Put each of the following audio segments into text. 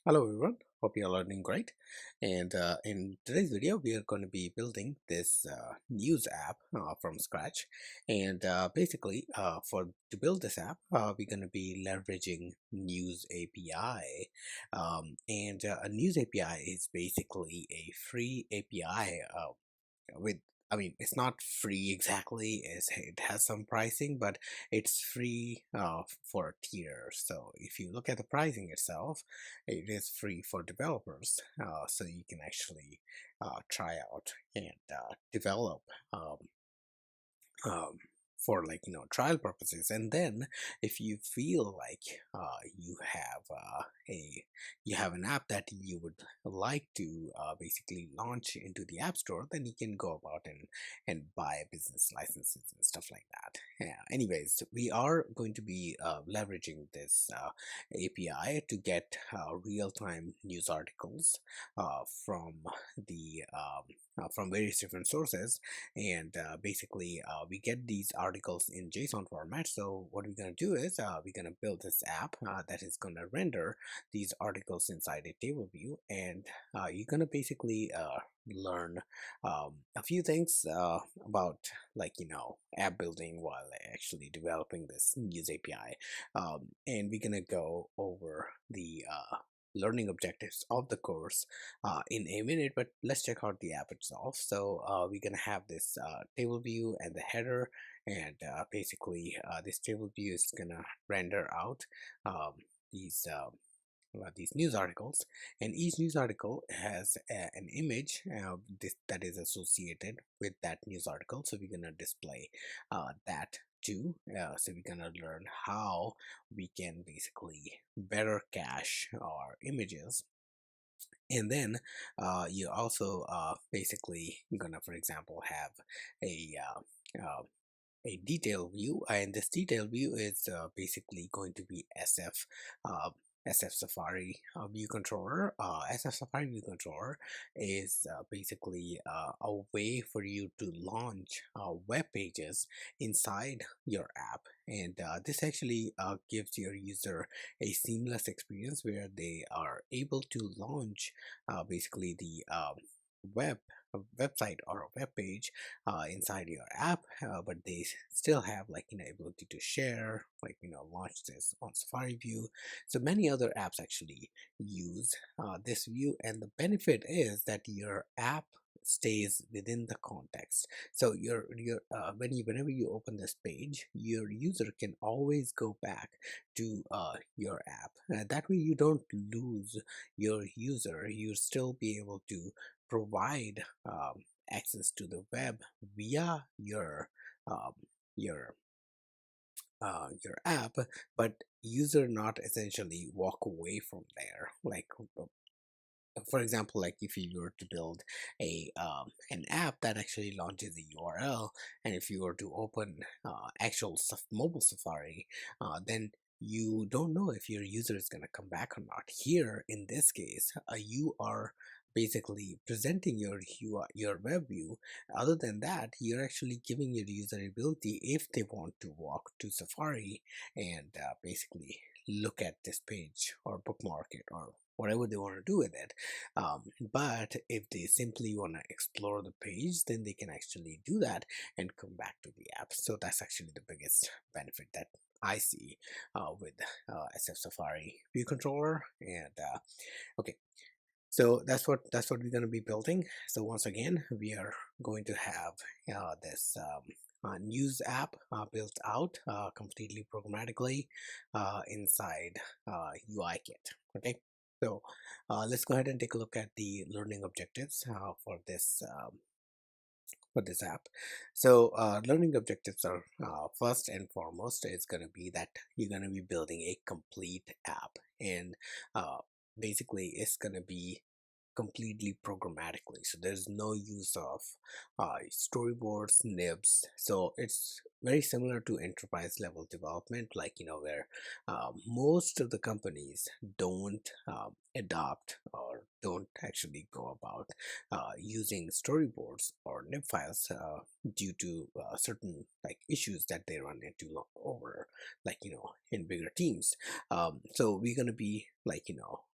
Hello everyone, hope you're learning great. And in today's video, we are going to be building this news app from scratch. And basically, for to build this app, we're going to be leveraging News API. And a News API is basically a free API with it's not free exactly, it has some pricing, but it's free for a tier. So if you look at the pricing itself, it is free for developers, so you can actually try out and develop um, um, for trial purposes. And then if you feel like a you have an app that you would like to basically launch into the app store, then you can go about and buy business licenses and stuff like that. Yeah, anyways, we are going to be leveraging this API to get real-time news articles the from various different sources. And basically we get these articles in JSON format. So what we're going to do is we're going to build this app that is going to render these articles inside a table view. And you're going to basically learn a few things about app building while actually developing this news API. And we're going to go over the learning objectives of the course in a minute, but let's check out the app itself. So we're gonna have this table view and the header, and basically this table view is gonna render out um, these these news articles, and each news article has an image that is associated with that news article. So we're gonna display that too. So we're gonna learn how we can basically better cache our images. And then you also basically gonna, for example, have a a detail view, and this detail view is basically going to be uh, SF Safari view controller. SF Safari view controller is basically a way for you to launch web pages inside your app, and this actually gives your user a seamless experience where they are able to launch basically the web a website or a web page inside your app, but they still have ability to share, launch this on Safari view. So many other apps actually use this view, and the benefit is that your app stays within the context. So whenever you open this page, your user can always go back to your app. That way you don't lose your user. You still be able to provide access to the web via um, your your app, but user not essentially walk away from there. For example, like if you were to build a an app that actually launches a URL, and if you were to open actual mobile Safari, then you don't know if your user is going to come back or not. Here in this case, you are basically presenting your web view. Other than that, you're actually giving your user ability if they want to walk to Safari and basically look at this page or bookmark it or whatever they want to do with it. But if they simply want to explore the page, then they can actually do that and come back to the app. So that's actually the biggest benefit that I see with SF Safari View Controller. And okay, so that's what we're going to be building. So once again, we are going to have this news app built out completely programmatically inside UIKit. Okay, so let's go ahead and take a look at the learning objectives for this app. So learning objectives are first and foremost, it's going to be that you're going to be building a complete app, and uh, basically it's going to be completely programmatically. So there's no use of storyboards, nibs. So it's very similar to enterprise level development, where most of the companies don't adopt or don't actually go about using storyboards or nib files due to certain issues that they run into over in bigger teams. So we're going to be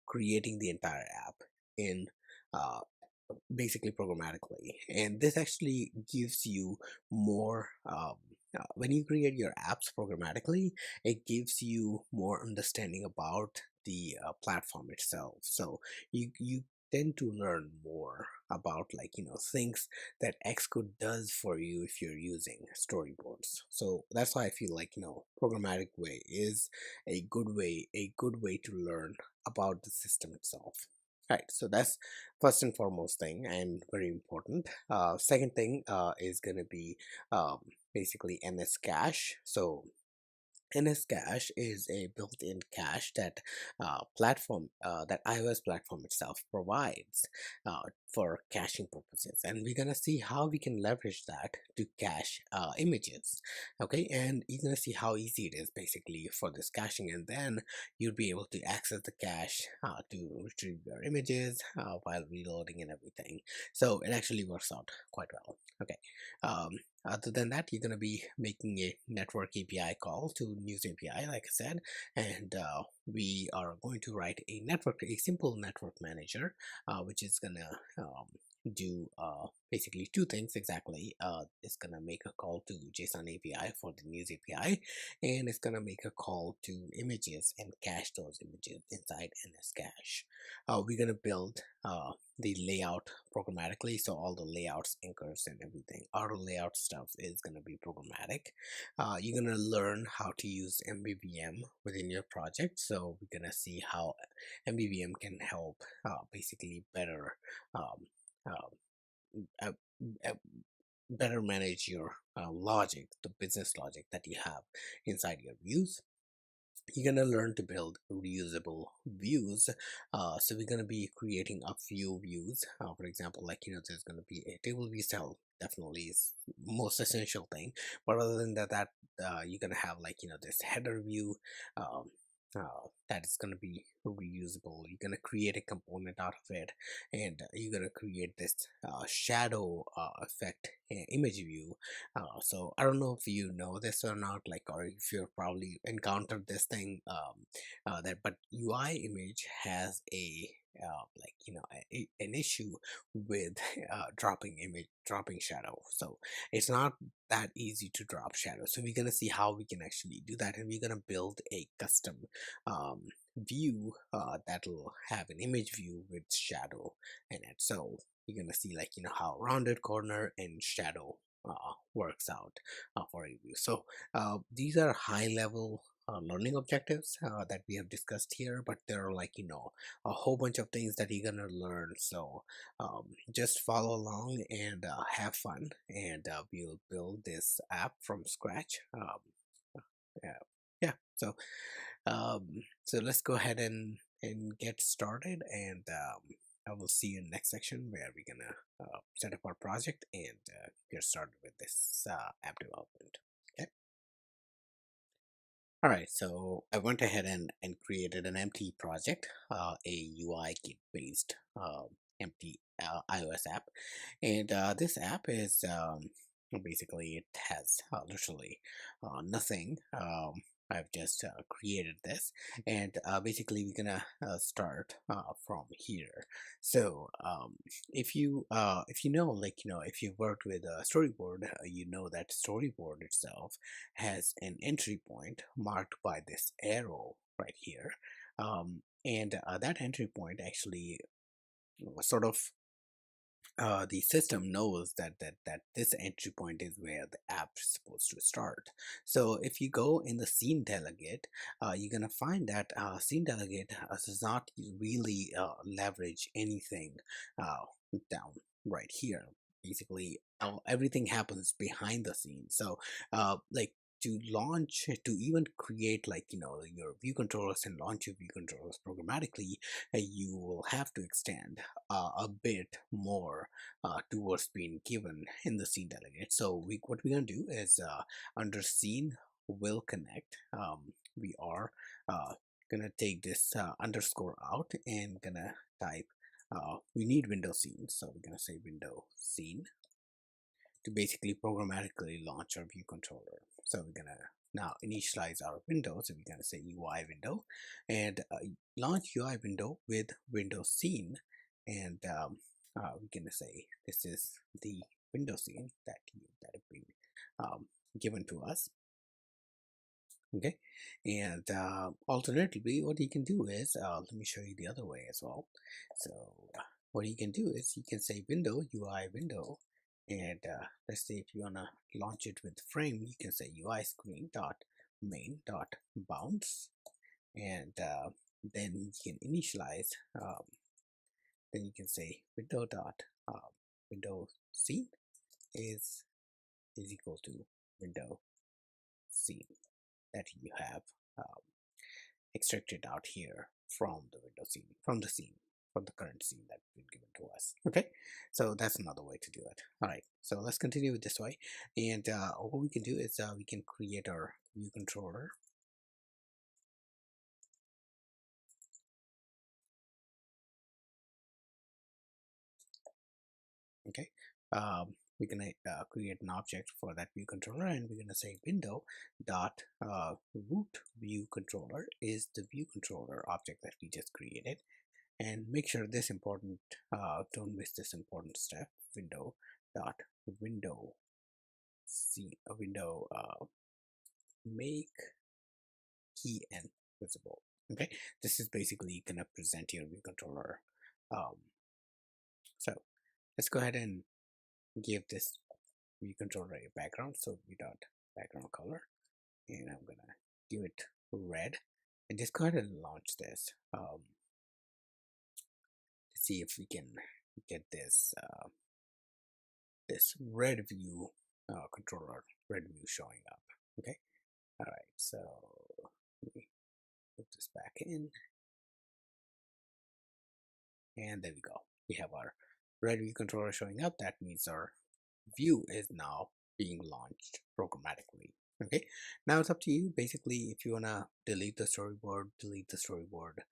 creating the entire app in uh, basically programmatically. And this actually gives you more when you create your apps programmatically, it gives you more understanding about the platform itself. So you tend to learn more about, like, things that Xcode does for you if you're using storyboards. So that's why I feel like, programmatic way is a good way to learn about the system itself. Right, so that's first and foremost thing and very important. Second thing is going to be um, basically NS cache. So NS cache is a built-in cache that that iOS platform itself provides for caching purposes, and we're gonna see how we can leverage that to cache images. Okay, and you're gonna see how easy it is basically for this caching, and then you'll be able to access the cache to retrieve your images while reloading and everything. So it actually works out quite well. Okay. Um, Other than that, you're going to be making a network API call to news API, like I said, and we are going to write a simple network manager, which is going to do basically two things exactly. It's going to make a call to JSON API for the news API, and it's going to make a call to images and cache those images inside NS cache. We're going to build the layout programmatically, so all the layouts, anchors, and everything, auto layout stuff is going to be programmatic. You're going to learn how to use MVVM within your project, so we're going to see how MVVM can help basically um, uh, uh, uh, better manage your logic, the business logic that you have inside your views. You're going to learn to build reusable views. So we're going to be creating a few views. For example, like, there's going to be a table view cell, definitely is most essential thing. But other than that, you're going to have, like, this header view um, that is going to be reusable. You're going to create a component out of it, and you're going to create this shadow effect image view. So I don't know if you know this or not, like, or if you've probably encountered this thing, that but UI image has a like, an issue with dropping shadow. So it's not that easy to drop shadow. So we're gonna see how we can actually do that, and we're gonna build a custom view that'll have an image view with shadow in it. So you're gonna see, like, how rounded corner and shadow works out for a view. So these are high level learning objectives that we have discussed here, but there are, like, a whole bunch of things that you're gonna learn. So just follow along and have fun, and we'll build this app from scratch. Yeah, yeah. So so let's go ahead and get started, and I will see you in the next section where we're gonna set up our project and get started with this app development. Okay. All right, so I went ahead and created an empty project, a UI kit based empty iOS app, and this app is basically, it has literally nothing. I've just created this, and basically we're gonna start from here. So if you know, like, if you worked with a storyboard, you know that storyboard itself has an entry point marked by this arrow right here, and that entry point actually sort of the system knows that this entry point is where the app is supposed to start. So if you go in the scene delegate, you're gonna find that scene delegate does not really leverage anything uh, down right here. Basically, everything happens behind the scenes. So like, to launch, to even create, like, your view controllers and launch your view controllers programmatically, you will have to extend a bit more towards being given in the scene delegate. So what we're gonna do is under scene will connect, we are gonna take this underscore out and gonna type we need window scene, so we're gonna say window scene to basically programmatically launch our view controller. So we're gonna now initialize our window. So we're going to say UI window and launch UI window with window scene. And we're going to say this is the window scene that have been um, given to us. Okay, and alternatively, what you can do is let me show you the other way as well. So what you can do is you can say window UI window, and let's say if you want to launch it with frame, you can say UI screen dot main dot bounce, and then you can initialize. Then you can say window dot window scene is equal to window scene that you have um, extracted out here from the window scene, from the current scene that's been given to us. Okay, so that's another way to do it. All right, so let's continue with this way. And what we can do is we can create our view controller. Okay, we're gonna create an object for that view controller, and we're gonna say window dot root view controller is the view controller object that we just created. And make sure this important, don't miss this important step, window dot window see a window make key and visible. Okay, this is basically gonna present your view controller. So let's go ahead and give this view controller a background. So view dot background color, and I'm gonna give it red, and just go ahead and launch this. See if we can get this this red view controller, red view showing up. Okay, all right, so let me put this back in, and there we go. We have our red view controller showing up. That means our view is now being launched programmatically. Okay, now it's up to you. Basically, if you wanna delete the storyboard, delete the storyboard.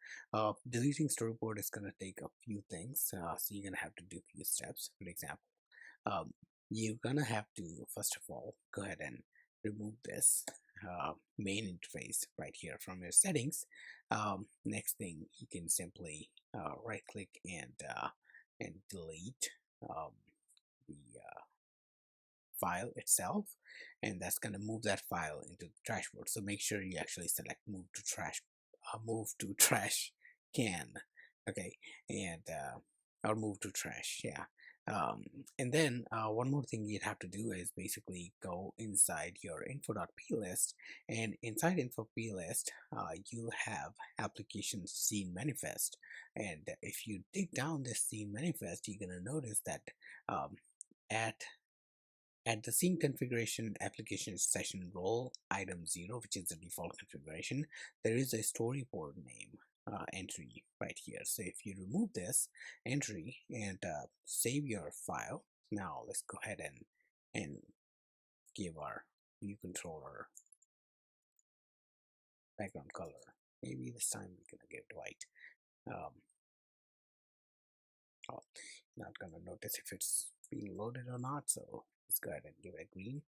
Deleting storyboard is gonna take a few things, so you're gonna have to do a few steps. For example, you're gonna have to first of all go ahead and remove this main interface right here from your settings. Next thing, you can simply right click and delete the file itself, and that's going to move that file into the trash folder. So make sure you actually select move to trash can. Okay, and or move to trash, yeah. And then one more thing you'd have to do is basically go inside your info.plist, and inside info.plist you have application scene manifest. And if you dig down this scene manifest, you're going to notice that at the scene configuration application session role item 0, which is the default configuration, there is a storyboard name entry right here. So if you remove this entry and save your file, now let's go ahead and give our view controller background color. Maybe this time we're gonna give it white. Oh, not gonna notice if it's being loaded or not, so let's go ahead and give it green.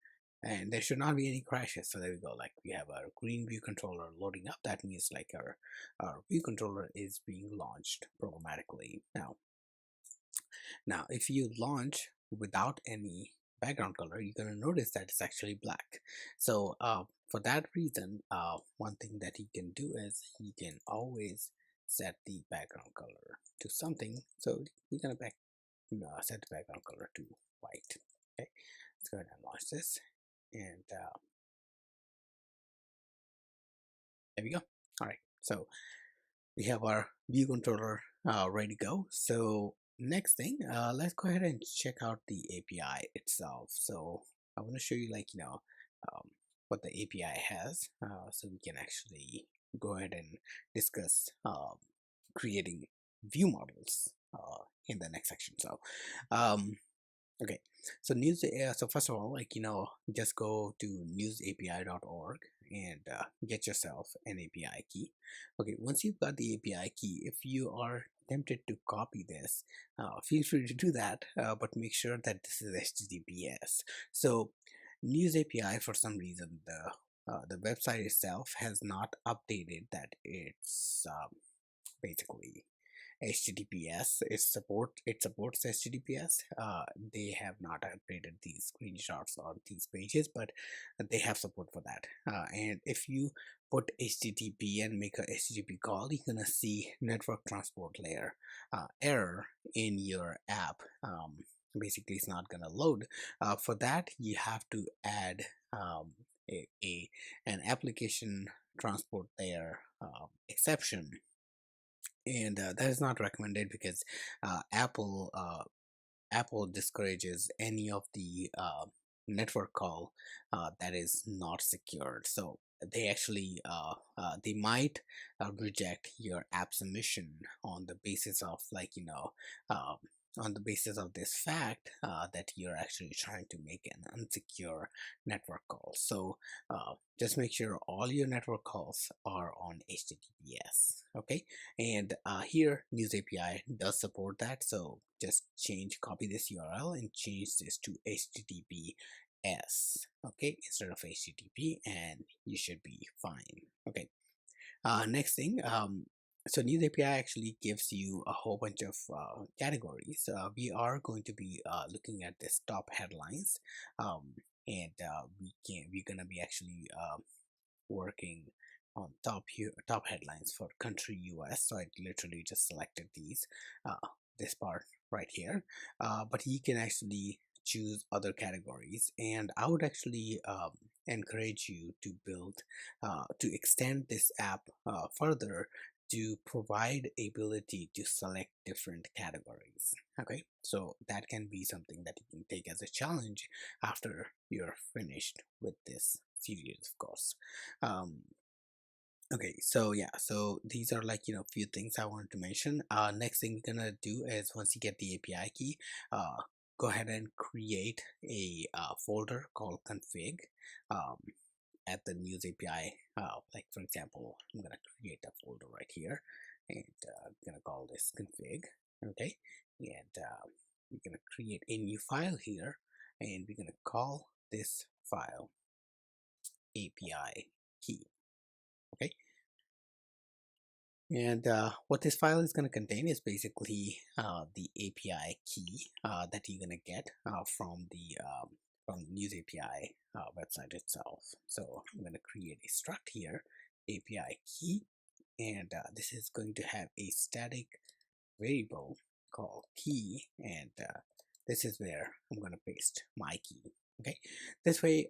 And there should not be any crashes. So there we go. Like we have our green view controller loading up. That means like our view controller is being launched programmatically. Now if you launch without any background color, you're gonna notice that it's actually black. So for that reason, one thing that you can do is you can always set the background color to something. So we're gonna set the background color to white. Okay, let's go ahead and launch this, and there we go. All right, so we have our view controller ready to go. So next thing, let's go ahead and check out the API itself. So I want to show you what the API has, so we can actually go ahead and discuss creating view models in the next section. So okay, so so first of all, just go to newsapi.org and get yourself an API key. Okay, once you've got the API key, if you are tempted to copy this, feel free to do that, but make sure that this is HTTPS. So News API, for some reason, the the website itself has not updated that it's basically HTTPS. It supports HTTPS. They have not updated these screenshots or these pages, but they have support for that. And if you put HTTP and make a HTTP call, you're gonna see network transport layer error in your app. Basically, it's not gonna load. For that, you have to add a an application transport layer exception, and that is not recommended because Apple discourages any of the network call that is not secured. So they actually they might reject your app submission on the basis of, like, uh, on the basis of this fact that you're actually trying to make an unsecure network call. So just make sure all your network calls are on HTTPS. Okay, and here News API does support that, so just copy this URL and change this to HTTPS, okay, instead of HTTP, and you should be fine. Okay, next thing, so News API actually gives you a whole bunch of categories. We are going to be looking at this top headlines, and we're gonna be actually working on top headlines for country US. So I literally just selected this part right here, but you can actually choose other categories, and I would actually encourage you to extend this app further to provide ability to select different categories. Okay, so that can be something that you can take as a challenge after you're finished with this series, of course. Okay, so yeah, so these are, like, few things I wanted to mention. Next thing we're gonna do is, once you get the API key, go ahead and create a folder called config um, at the News API. Like, for example, I'm gonna create a folder right here, and I'm gonna call this config. Okay, and we're gonna create a new file here, and we're gonna call this file API key. Okay, and what this file is going to contain is basically the API key that you're going to get from the News API website itself. So I'm going to create a struct here, API key, and this is going to have a static variable called key, and this is where I'm going to paste my key. Okay, this way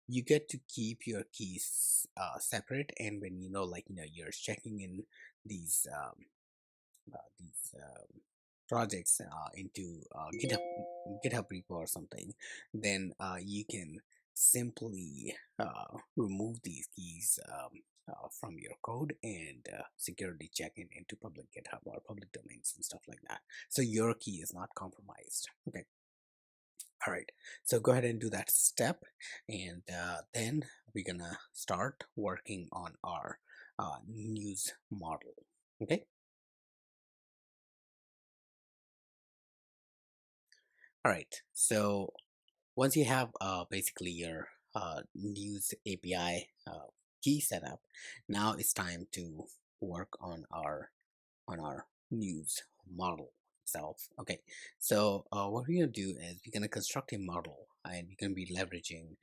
you get to keep your keys separate, and when you're checking in these projects into GitHub repo or something, then you can simply remove these keys from your code and securely check in into public GitHub or public domains and stuff like that. So your key is not compromised. Okay. All right, so go ahead and do that step, and then we're gonna start working on our news model. Okay. All right, so once you have basically your news API key set up, now it's time to work on our news model itself. Okay, so what we're gonna do is we're gonna construct a model, and we're gonna be leveraging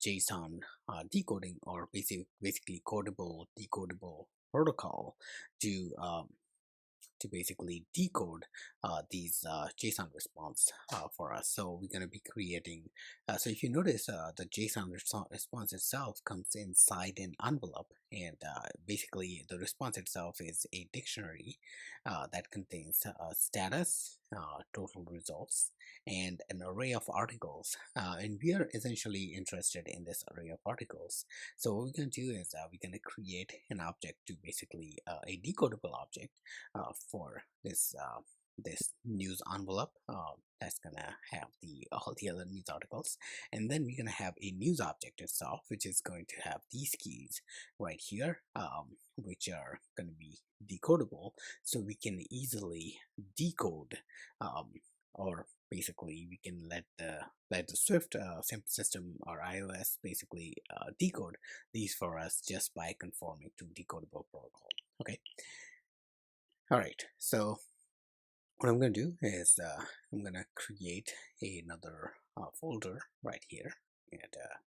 JSON decoding, or basically codable decodable protocol to basically decode these JSON response for us. So we're going to be creating, so if you notice, the JSON response itself comes inside an envelope, and basically the response itself is a dictionary that contains status, total results, and an array of articles. And we are essentially interested in this array of articles. So what we're going to do is we're going to create an object to basically a decodable object for this news envelope that's gonna have all the other news articles, and then we're gonna have a news object itself, which is going to have these keys right here, which are going to be decodable, so we can easily decode or basically we can let the Swift system or iOS basically decode these for us just by conforming to decodable protocol. Okay. All right. So what I'm going to do is I'm going to create another folder right here, and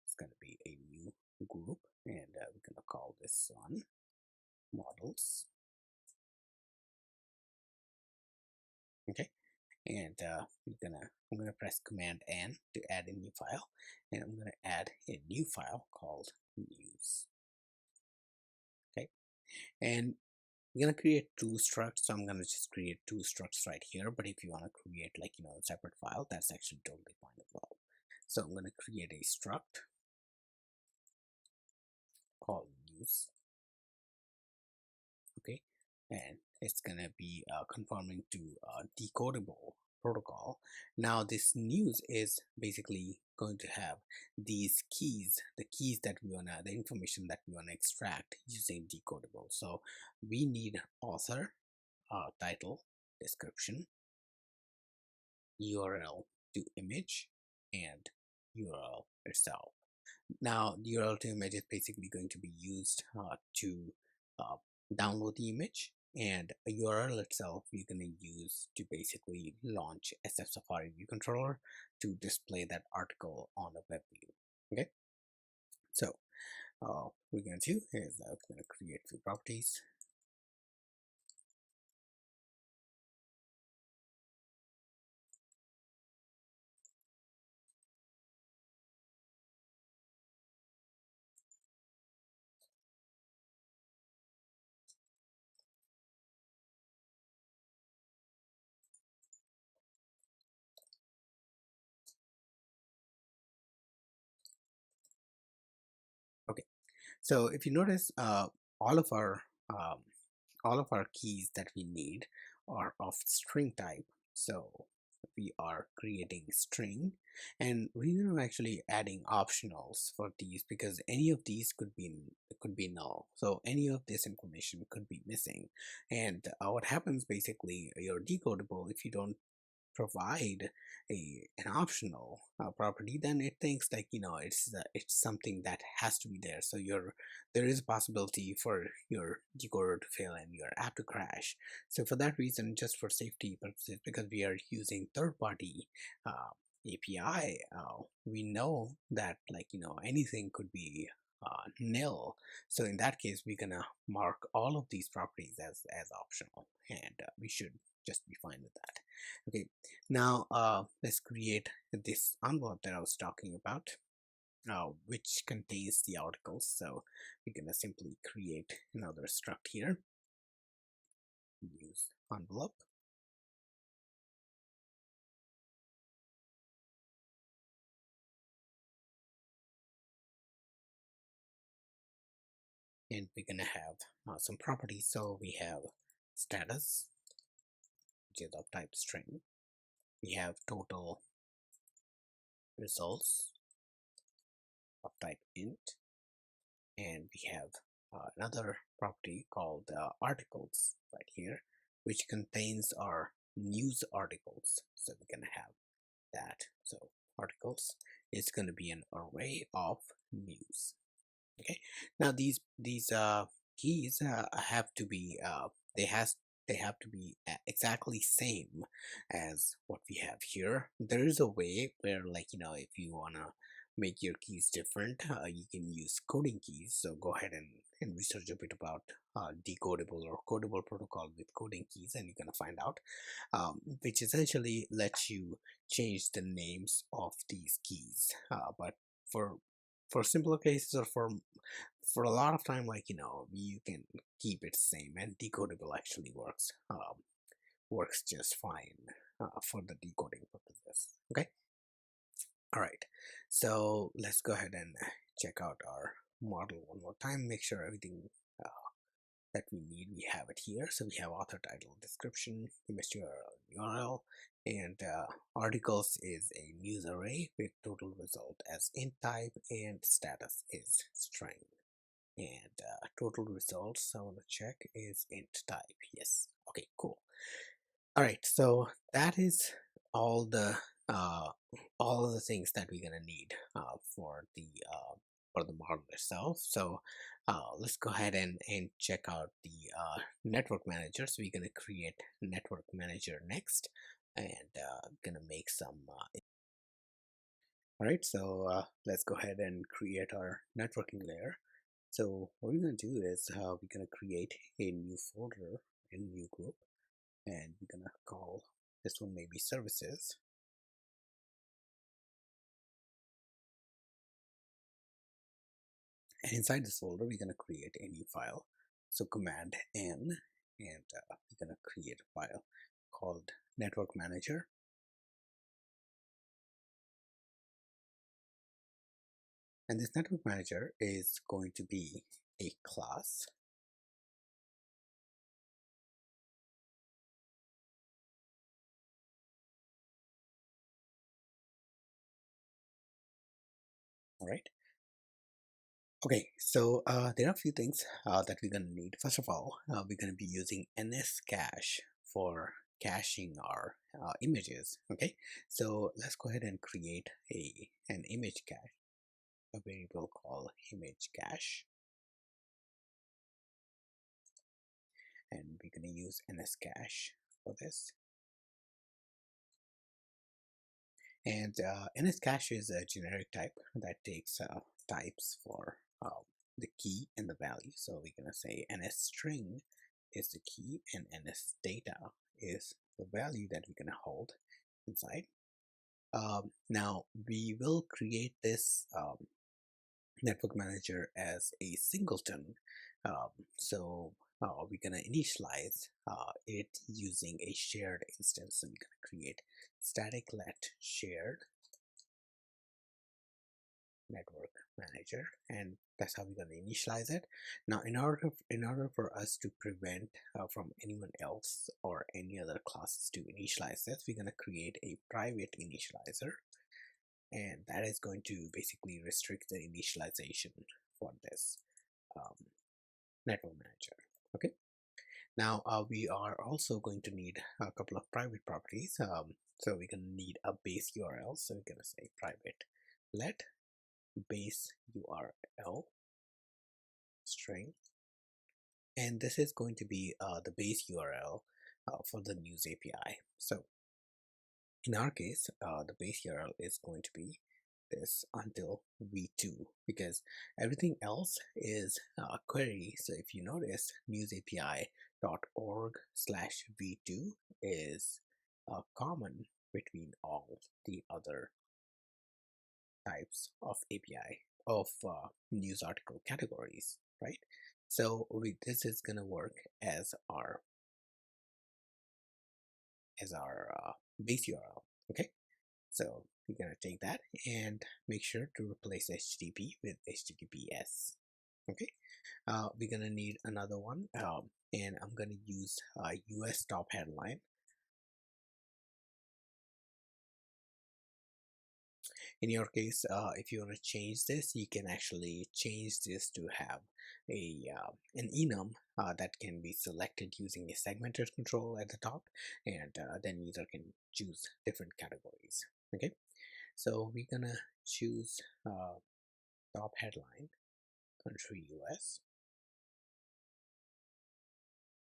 it's going to be a new group, and we're going to call this one models. Okay, and I'm gonna press Command N to add a new file, and I'm gonna add a new file called news. Okay, and we're gonna create two structs, so I'm gonna just create two structs right here. But if you want to create a separate file, that's actually totally fine as well. So I'm gonna create a struct called news. Okay, and it's gonna be conforming to decodable protocol. Now this news is basically going to have these keys, the information that we wanna extract using decodable. So we need author, title, description, URL to image, and URL itself. Now, the URL to image is basically going to be used to uh, download the image, and a URL itself you're going to use to basically launch SF Safari View Controller to display that article on a web view. Okay, so what we're going to do is we're going to create few properties. Okay, so if you notice, all of our um, all of our keys that we need are of string type. So we are creating string, and we're not actually adding optionals for these because any of these could be null. So any of this information could be missing. And what happens basically, you're decodable if you don't provide an optional property, then it thinks it's something that has to be there. So there is a possibility for your decoder to fail and your app to crash. So for that reason, just for safety purposes, because we are using third-party API, we know that anything could be nil. So in that case, we're gonna mark all of these properties as optional, and we should just be fine with that. Okay, now let's create this envelope that I was talking about, which contains the articles. So we're gonna simply create another struct here, use envelope, and we're gonna have some properties. So we have status, which is of type string. We have total results of type int, and we have another property called articles right here, which contains our news articles. So we're gonna have that. So articles is going to be an array of news. Okay, now these keys have to be they have to be exactly same as what we have here. There is a way where, if you wanna make your keys different, you can use coding keys. So go ahead and research a bit about decodable or codable protocol with coding keys, and you're gonna find out, which essentially lets you change the names of these keys. But for simpler cases, or for a lot of time, you can keep it same, and decodable actually works just fine for the decoding purposes. Okay, all right, so let's go ahead and check out our model one more time, make sure everything uh, that we need, we have it here. So we have author, title, description, image, URL, and articles is a news array with total result as int type, and status is string, and total results I want to check is int type. Yes. Okay, cool. All right, so that is all the uh, all of the things that we're gonna need for the model itself. So let's go ahead and check out the network manager. So we're gonna create network manager next, and gonna make some all right. So let's go ahead and create our networking layer. So what we're gonna do is we're gonna create a new folder, a new group, and we're gonna call this one maybe services. And inside this folder, we're going to create a new file. So Command N, and we're going to create a file called Network Manager. And this Network Manager is going to be a class. All right. Okay, so there are a few things that we're going to need. First of all, we're going to be using NSCache for caching our images. Okay, so let's go ahead and create an image cache, a variable called image cache, and we're going to use NSCache for this. And NSCache is a generic type that takes types for the key and the value. So we're going to say NSString is the key and NSData is the value that we're going to hold inside. Now we will create this network manager as a singleton. So we're going to initialize it using a shared instance. So we're going to create static let shared network manager, and that's how we're going to initialize it. Now in order for us to prevent from anyone else or any other classes to initialize this, we're going to create a private initializer, and that is going to basically restrict the initialization for this network manager. Okay, now we are also going to need a couple of private properties. So we're going to need a base URL, so we're going to say private let base URL string, and this is going to be the base URL for the news API. So in our case, the base URL is going to be this until v2, because everything else is query. So if you notice, newsapi.org/v2 is common between all the other types of API of news article categories, right? So this is going to work as our base URL. Okay, so we're going to take that and make sure to replace HTTP with HTTPS. Okay, we're going to need another one, and I'm going to use US top headline. In your case, if you want to change this, you can actually change this to have an enum that can be selected using a segmented control at the top, and then user can choose different categories. Okay, so we're gonna choose top headline, country US.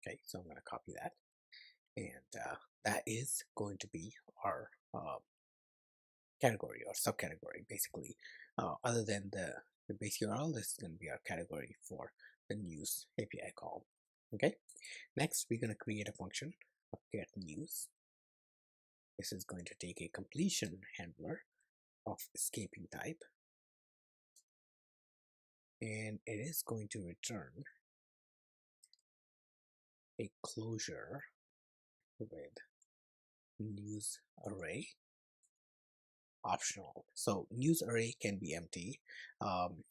Okay, so I'm gonna copy that, and that is going to be our category or subcategory, basically. Other than the base URL, this is going to be our category for the news API call. Okay, next we're going to create a function of get news. This is going to take a completion handler of escaping type, and it is going to return a closure with news array optional. So news array can be empty, and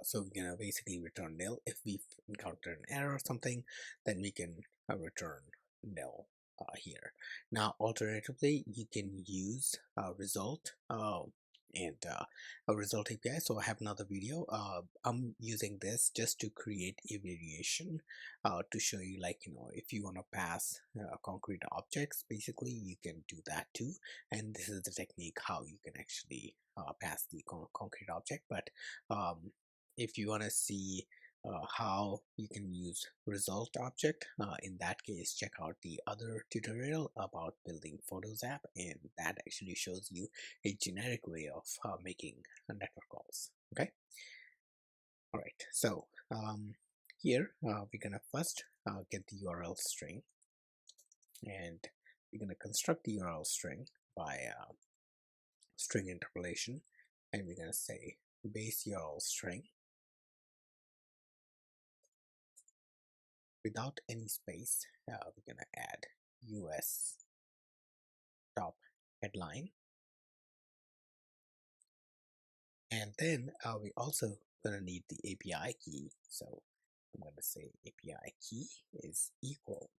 so we're gonna basically return nil. If we encounter an error or something, then we can return nil here. Now alternatively, you can use result and a result API. So I have another video. I'm using this just to create a variation to show you, like, if you want to pass concrete objects, basically you can do that too. And this is the technique how you can actually pass the concrete object. But if you want to see how you can use result object, in that case check out the other tutorial about building Photos app, and that actually shows you a generic way of making network calls. Okay, all right. So here we're gonna first get the URL string, and we're gonna construct the URL string by string interpolation, and we're gonna say base URL string without any space. We're gonna add US top headline, and then we also gonna need the API key. So I'm gonna say API key is equal.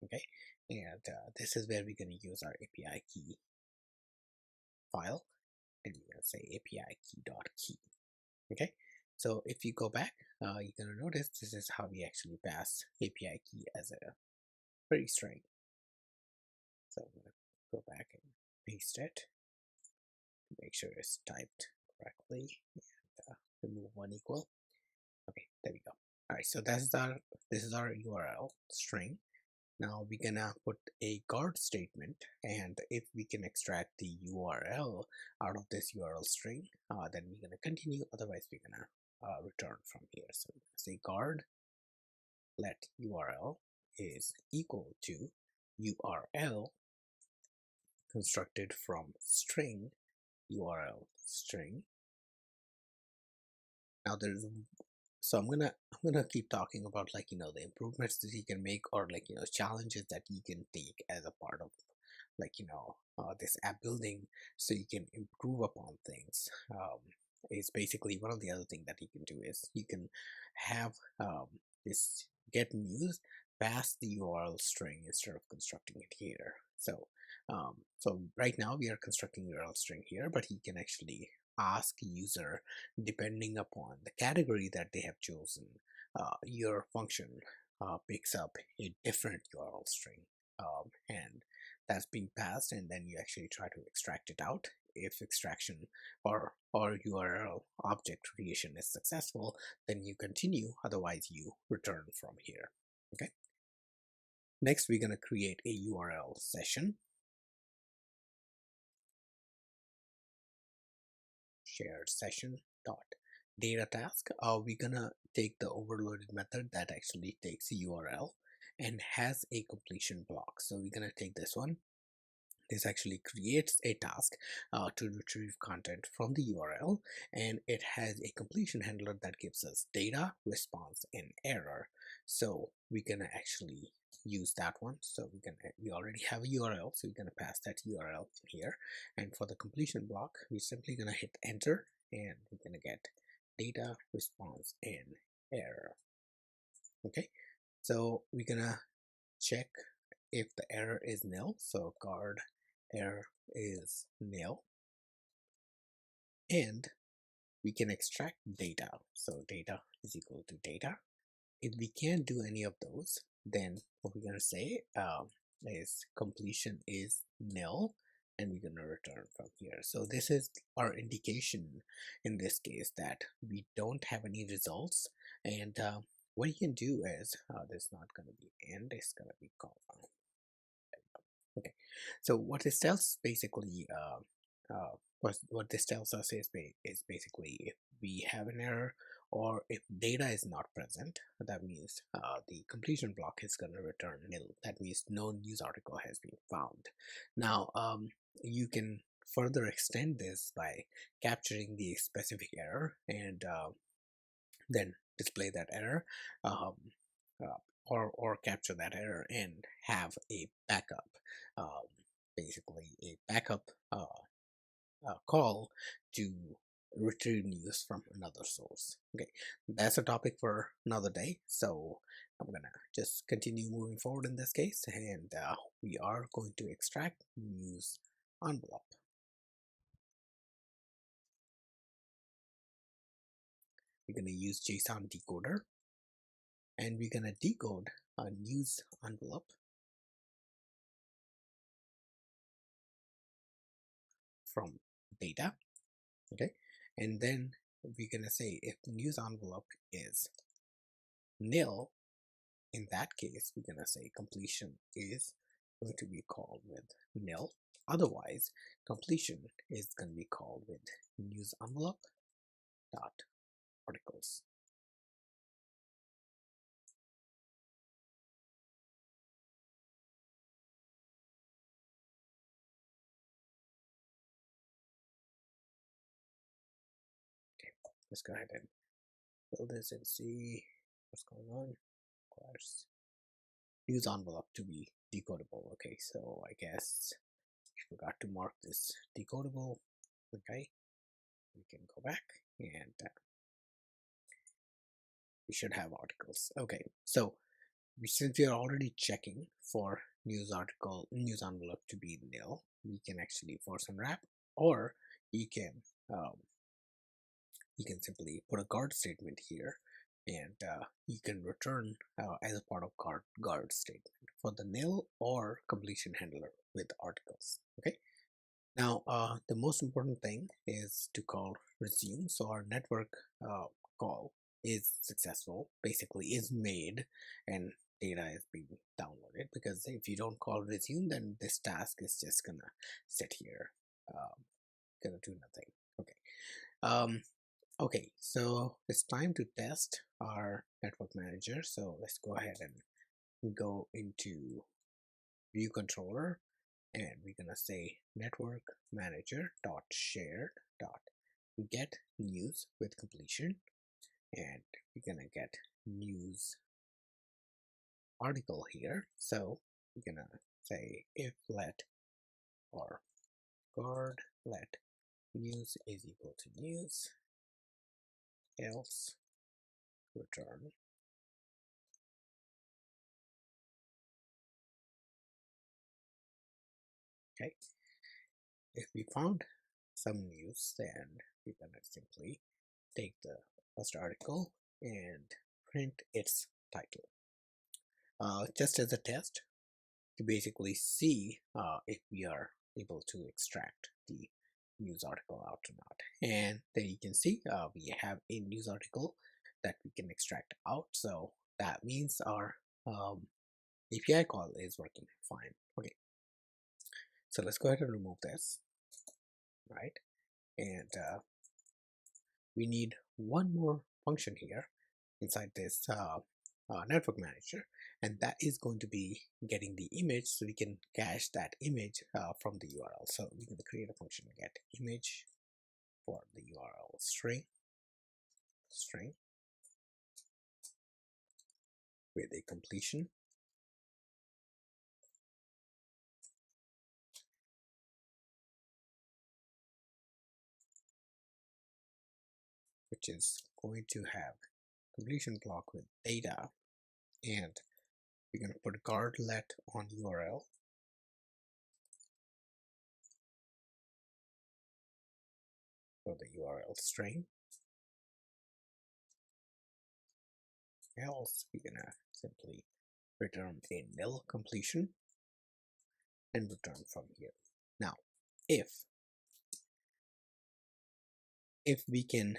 Okay, and this is where we're gonna use our API key file, and we're gonna say API key dot key. Okay, so if you go back, you're gonna notice this is how we actually pass API key as a query string. So I'm gonna go back and paste it to make sure it's typed correctly, and remove one equal. Okay, there we go. All right, so this is our URL string. Now we're gonna put a guard statement, and if we can extract the URL out of this URL string, then we're gonna continue. Otherwise, we're gonna return from here. So say guard let URL is equal to URL constructed from string URL string. Now there's so I'm gonna keep talking about, like, the improvements that you can make, or, like, challenges that you can take as a part of, like, this app building, so you can improve upon things. Is basically one of the other things that you can do is you can have this get news past the URL string instead of constructing it here. So right now we are constructing URL string here, but you can actually ask user, depending upon the category that they have chosen, your function picks up a different URL string, and that's being passed, and then you actually try to extract it out. If extraction or URL object creation is successful, then you continue, otherwise you return from here. Okay, next we're going to create a URL session, shared session dot data task. We're gonna take the overloaded method that actually takes a URL and has a completion block. So we're gonna take this one. This actually creates a task to retrieve content from the URL, and it has a completion handler that gives us data, response, and error. So we're gonna actually use that one. So we already have a URL, so we're gonna pass that URL in here. And for the completion block, we're simply gonna hit enter, and we're gonna get data, response, and error. Okay, so we're gonna check if the error is nil. So guard error is nil, and we can extract data. So data is equal to data. If we can't do any of those, then what we're gonna say is completion is nil, and we're gonna return from here. So this is our indication in this case that we don't have any results. And what you can do is there's not gonna be end, it's gonna be comma. Okay, so what this tells basically, what this tells us is basically if we have an error or if data is not present, that means the completion block is going to return nil. That means no news article has been found. Now, you can further extend this by capturing the specific error and then display that error. Uh, or capture that error and have a backup, um, basically a backup call to retrieve news from another source. Okay, that's a topic for another day. So I'm gonna just continue moving forward in this case, and we are going to extract news envelope. we're going to use JSON decoder, and we're going to decode a news envelope from data. Okay, and then we're going to say if the news envelope is nil, in that case we're going to say completion is going to be called with nil. Otherwise, completion is going to be called with news envelope dot articles. Okay, let's go ahead and build this and see what's going on. Of course, news envelope to be decodable. Okay, so I guess I forgot to mark this decodable. Okay, we can go back and we should have articles. Okay, so since we are already checking for news envelope to be nil, we can actually force unwrap, or um, you can simply put a guard statement here, and you can return as a part of guard statement for the nil or completion handler with articles. Okay, now the most important thing is to call resume. So our network call is successful, basically is made, and data is being downloaded, because if you don't call resume, then this task is just gonna sit here, gonna do nothing. Okay, okay, so it's time to test our network manager. So let's go ahead and go into view controller, and we're gonna say network manager dot shared dot get news with completion, and we're gonna get news article here. So we're gonna say if let or guard let news is equal to news, else return. Okay, if we found some news, then we're gonna simply take the first article and print its title, just as a test to basically see if we are able to extract the news article out or not. And then you can see we have a news article that we can extract out, so that means our API call is working fine. Okay, so let's go ahead and remove this, right? And we need one more function here inside this network manager, and that is going to be getting the image, so we can cache that image from the URL. So we're going to create a function get image for the URL string with a completion, which is going to have completion block with data, and we're going to put guard let on URL for the URL string, else we're going to simply return a nil completion and return from here. Now if we can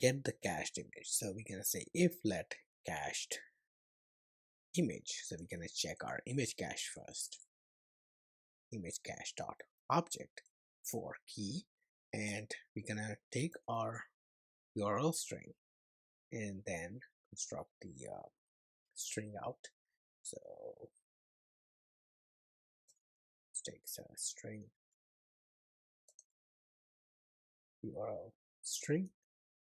get the cached image, so we're going to say if let cached image, so we're going to check our image cache first, image cache dot object for key, and we're going to take our URL string and then construct the string out. So let's take a string URL string.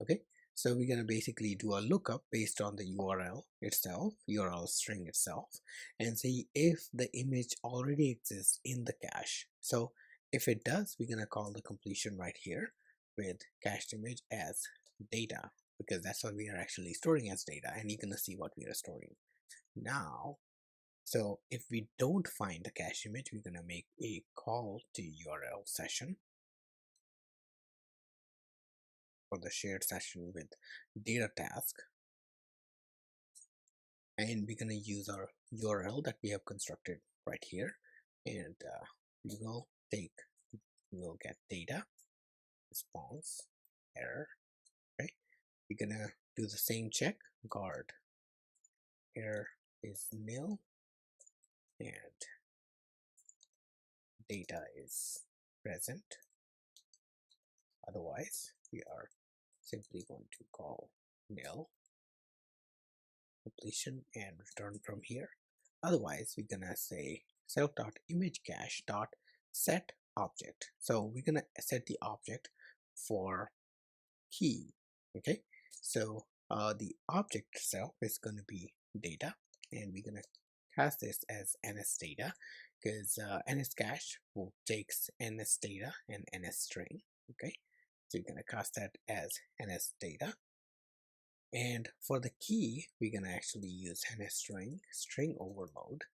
Okay, so we're going to basically do a lookup based on the URL itself, URL string itself, and see if the image already exists in the cache. So if it does, we're going to call the completion right here with cached image as data, because that's what we are actually storing as data, and you're going to see what we are storing now. So if we don't find the cache image, we're going to make a call to URL session, for the shared session with data task, and we're gonna use our URL that we have constructed right here, and we will get data response error. Right, we're gonna do the same check, guard error is nil and data is present, otherwise we are simply going to call nil completion and return from here. Otherwise we're gonna say self.imageCache.set object. So we're gonna set the object for key. Okay, so the object itself is going to be data, and we're going to cast this as ns data, because ns cache will takes ns data and ns string. Okay, so you're going to cast that as ns data, and for the key we're going to actually use ns string overload,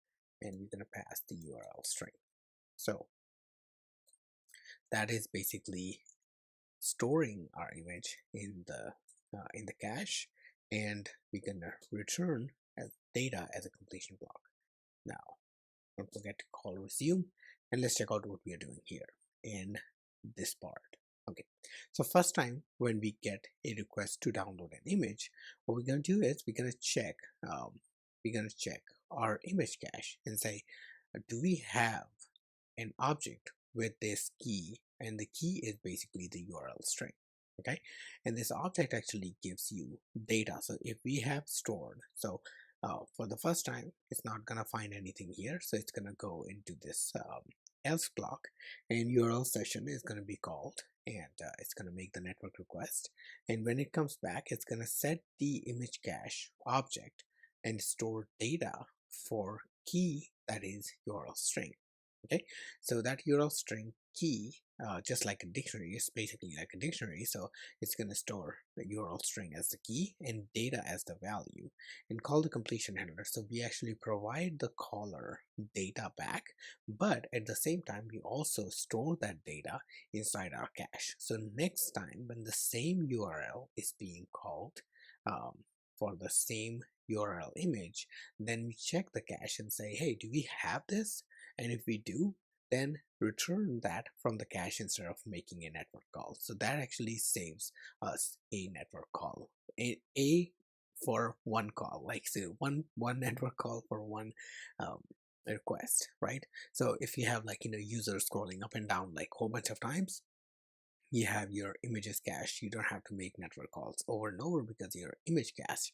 and we're going to pass the url string. So that is basically storing our image in the cache, and we're gonna return as data as a completion block. Now don't forget to call resume, and let's check out what we are doing here in this part. Okay, so first time when we get a request to download an image, what we're gonna do is we're gonna check our image cache and say, do we have an object with this key, and the key is basically the URL string. Okay, and this object actually gives you data. So if we have stored, so for the first time it's not gonna find anything here, so it's gonna go into this else block, and URL session is gonna be called, and it's gonna make the network request, and when it comes back it's gonna set the image cache object and store data for key that is URL string. Okay, so that URL string key, just like a dictionary, is basically like a dictionary, so it's going to store the URL string as the key and data as the value, and call the completion handler. So we actually provide the caller data back, but at the same time we also store that data inside our cache. So next time when the same URL is being called for the same URL image, then we check the cache and say, hey, do we have this? And if we do, then return that from the cache instead of making a network call. So that actually saves us a network call, a for one call, like so one network call for one request, right? So if you have, like, users scrolling up and down like a whole bunch of times, you have your images cache, you don't have to make network calls over and over, because your image cache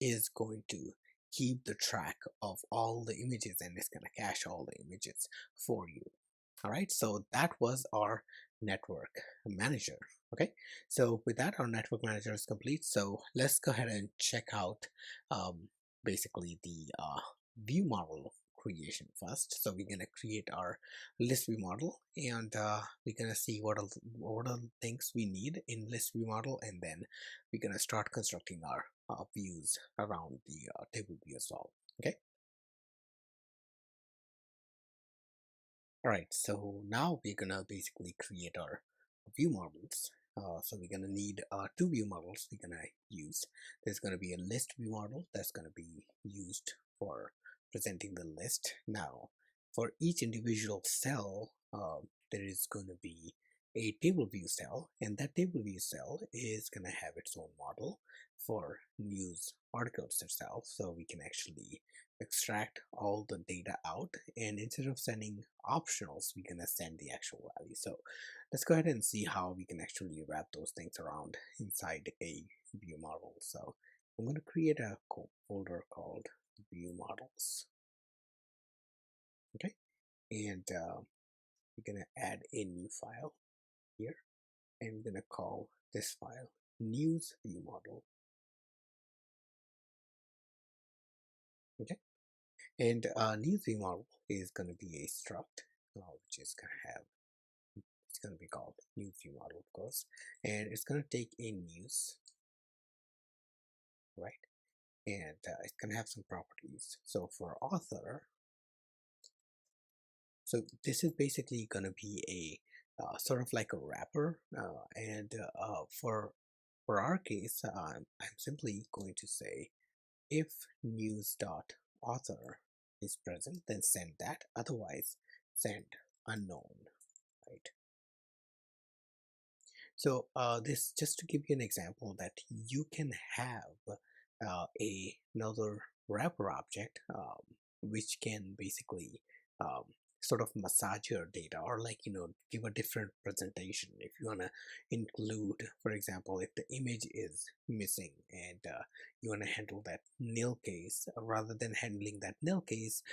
is going to keep the track of all the images, and it's going to cache all the images for you. All right, so that was our network manager. Okay, so with that, our network manager is complete. So let's go ahead and check out basically the view model creation first. So we're going to create our list view model, and we're going to see what are the things we need in list view model, and then we're going to start constructing our views around the table view as well. Okay, all right, so now we're gonna basically create our view models. So we're gonna need two view models we're gonna use. There's gonna be a list view model that's gonna be used for presenting the list. Now, for each individual cell, there is going to be a table view cell, and that table view cell is gonna have its own model for news articles itself. So we can actually extract all the data out, and instead of sending optionals, we're gonna send the actual value. So let's go ahead and see how we can actually wrap those things around inside a view model. So I'm going to create a folder called view models. Okay, and we're gonna add a new file here, and we're gonna call this file news view model. Okay, and news view model is going to be a struct, which is going to have, it's going to be called news view model, of course, and it's going to take a news, right? And it's going to have some properties. So for author, so this is basically going to be a sort of like a wrapper, and for our case, I'm simply going to say if news dot author is present, then send that. Otherwise, send unknown, right? So this just to give you an example that you can have another wrapper object which can basically um, sort of massage your data, or like give a different presentation. If you want to include, for example, if the image is missing and you want to handle that nil case, rather than handling that nil case,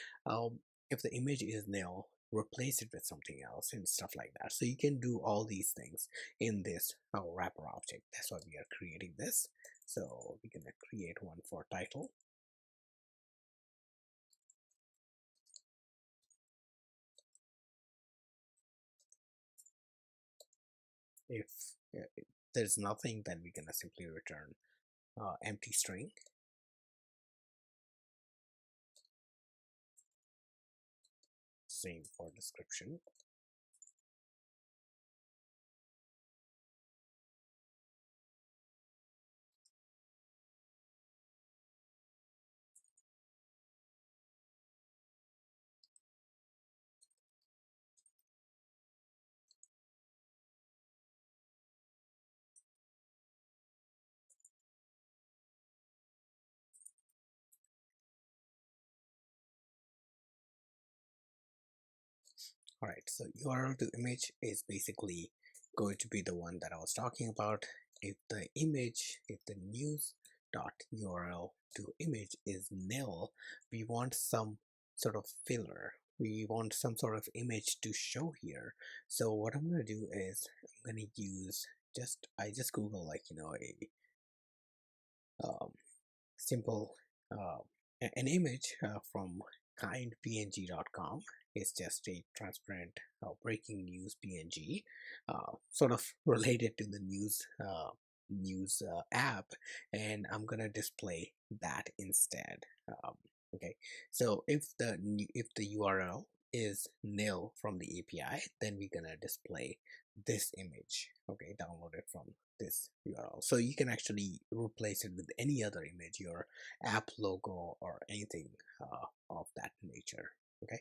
if the image is nil, replace it with something else and stuff like that. So you can do all these things in this wrapper object. That's why we are creating this. So we're gonna create one for title. If there's nothing, then we're gonna simply return empty string. Same for description. All right, so URL to image is basically going to be the one that I was talking about. If the news dot URL to image is nil, we want some sort of filler. We want some sort of image to show here. So what I'm going to do is I'm going to use I just Google like a simple an image from kindpng.com. It's just a transparent breaking news png, sort of related to the news app, and I'm gonna display that instead. Okay, so if the URL is nil from the API, then we're gonna display this image, okay, downloaded from this URL. So you can actually replace it with any other image, your app logo or anything of that nature. Okay,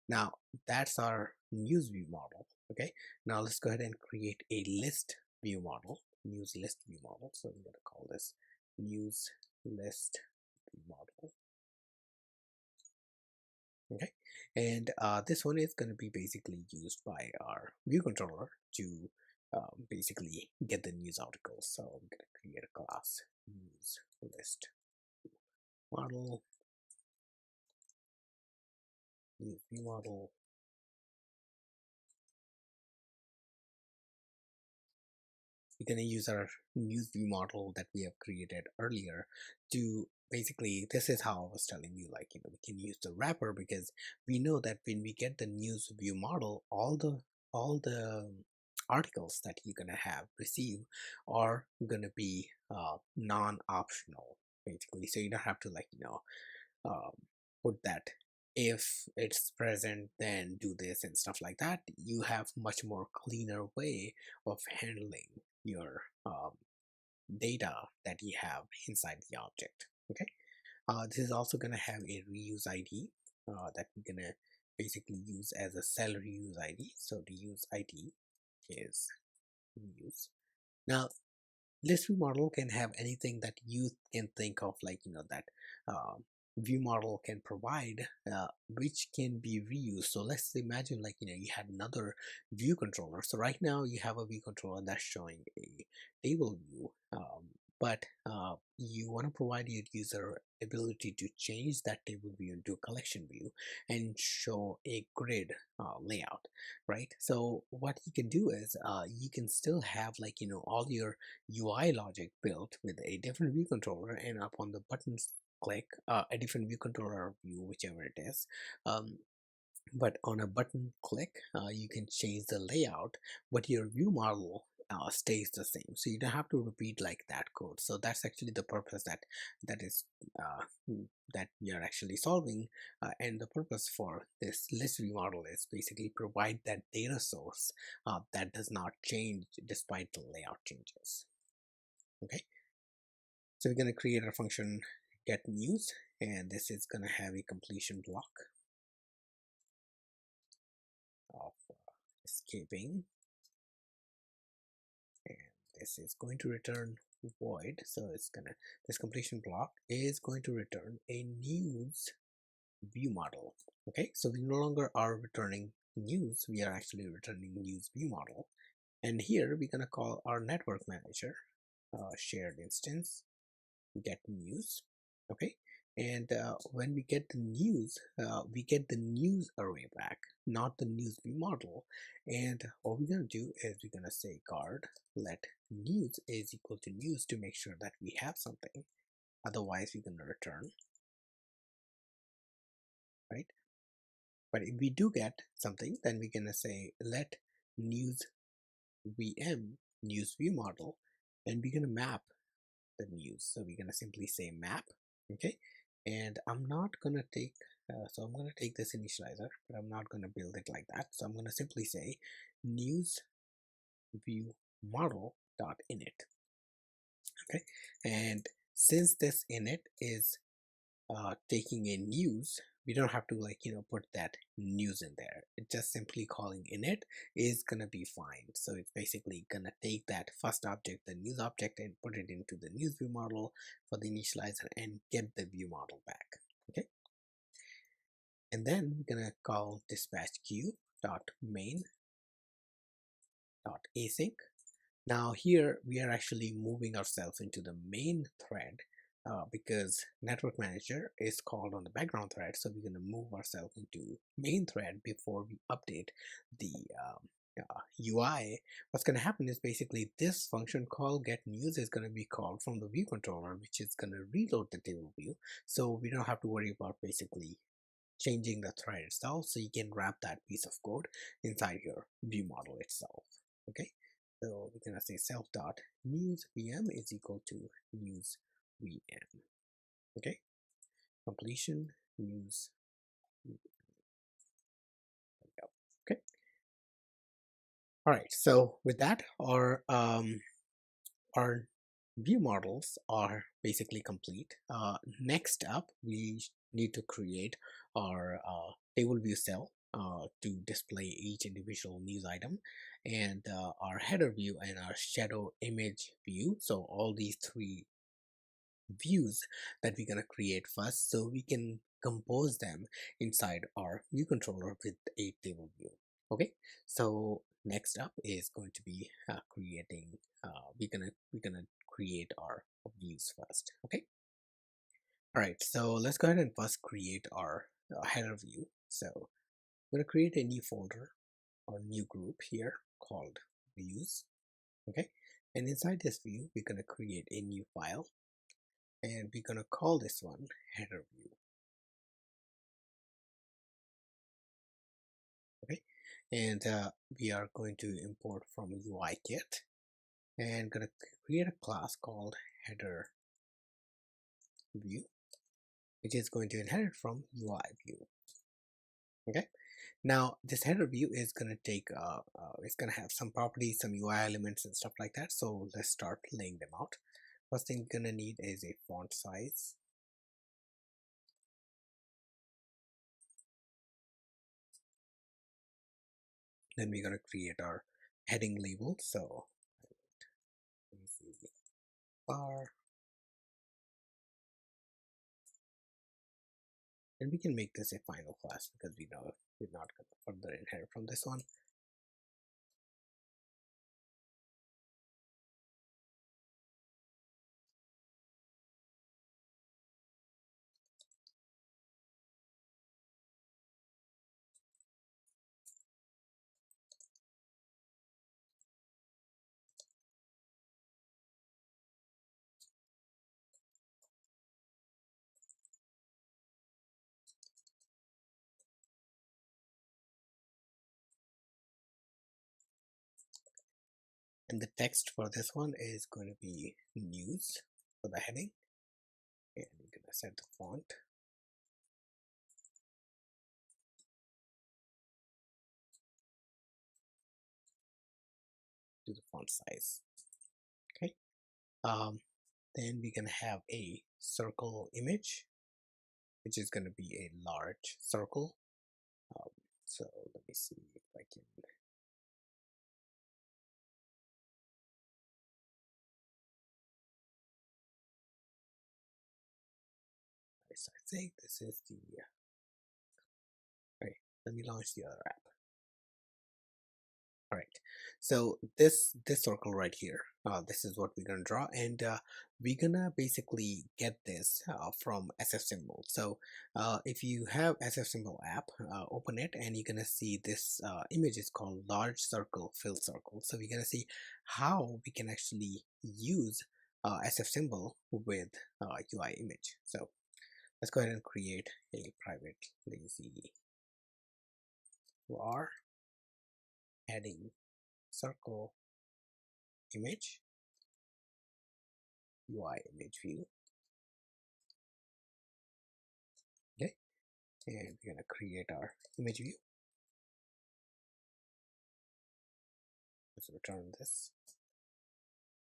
now that's our news view model. Okay, now let's go ahead and create a list view model, news list view model. So I'm going to call this news list view model. Okay, and this one is going to be basically used by our view controller to basically get the news articles. So I'm going to create a class news list model, news view model. We're going to use our news view model that we have created earlier to basically, this is how I was telling you, like, we can use the wrapper because we know that when we get the news view model, all the articles that you're going to have receive are going to be non-optional basically. So you don't have to like, um, put that if it's present then do this and stuff like that. You have much more cleaner way of handling your data that you have inside the object. Okay, this is also going to have a reuse ID that we're going to basically use as a cell reuse ID. So the use ID is reuse. Now list view model can have anything that you can think of, like that view model can provide, which can be reused. So let's imagine like you had another view controller. So right now you have a view controller that's showing a table view, but you want to provide your user ability to change that table view into a collection view and show a grid layout, right? So what you can do is you can still have like all your UI logic built with a different view controller, and upon the buttons click a different view controller view, whichever it is. But on a button click, you can change the layout, but your view model stays the same, so you don't have to repeat like that code. So that's actually the purpose that is that we are actually solving, and the purpose for this list view model is basically provide that data source that does not change despite the layout changes. Okay, so we're going to create a function get news, and this is going to have a completion block of escaping, and this is going to return void. So it's gonna, this completion block is going to return a news view model. Okay, so we no longer are returning news, we are actually returning news view model. And here we're gonna call our network manager shared instance get news. Okay, and when we get the news, we get the news array back, not the news view model. And what we're going to do is we're going to say guard let news is equal to news to make sure that we have something. Otherwise we're going to return, right? But if we do get something, then we're going to say let news vm news view model, and we're going to map the news. So we're going to simply say map. Okay, and I'm not going to take so I'm going to take this initializer, but I'm not going to build it like that. So I'm going to simply say news view model dot init. Okay, and since this init is taking in news, we don't have to put that news in there. It just simply calling init is gonna be fine. So it's basically gonna take that first object, the news object, and put it into the news view model for the initializer and get the view model back. Okay, and then we're gonna call dispatch queue dot main dot async. Now here we are actually moving ourselves into the main thread because network manager is called on the background thread. So we're going to move ourselves into main thread before we update the UI. What's going to happen is basically this function call get news is going to be called from the view controller, which is going to reload the table view. So we don't have to worry about basically changing the thread itself. So you can wrap that piece of code inside your view model itself. Okay, so we're gonna say self dot news vm is equal to news vm. Okay, completion news. Okay, all right, so with that our view models are basically complete. Next up we need to create our table view cell to display each individual news item, and our header view and our shadow image view. So all these three views that we're going to create first, so we can compose them inside our view controller with a table view. Okay, so next up is going to be creating we're gonna create our views first. Okay, all right, so let's go ahead and first create our header view. So I'm going to create a new folder or new group here called views. Okay, and inside this view we're going to create a new file, and we're going to call this one header view. Okay, and we are going to import from UI kit, and going to create a class called header view, which is going to inherit from UI view. Okay, now this header view is going to take it's going to have some properties, some UI elements and stuff like that. So let's start laying them out. First thing you're going to need is a font size. Then we're going to create our heading label. So bar, and we can make this a final class because we know we're not going to further inherit from this one. And the text for this one is going to be news for the heading, and we're going to set the font to the font size. Okay. Then we're going to have a circle image, which is going to be a large circle. So let me see if I can so I think this is the okay, let me launch the other app. All right, so this circle right here, this is what we're gonna draw, and we're gonna basically get this from SF Symbol. So if you have SF Symbol app, open it, and you're gonna see this image is called large circle fill circle. So we're gonna see how we can actually use SF Symbol with UI image. So let's go ahead and create a private lazy var heading circle image UI image view. Okay, and we're gonna create our image view. Let's return this.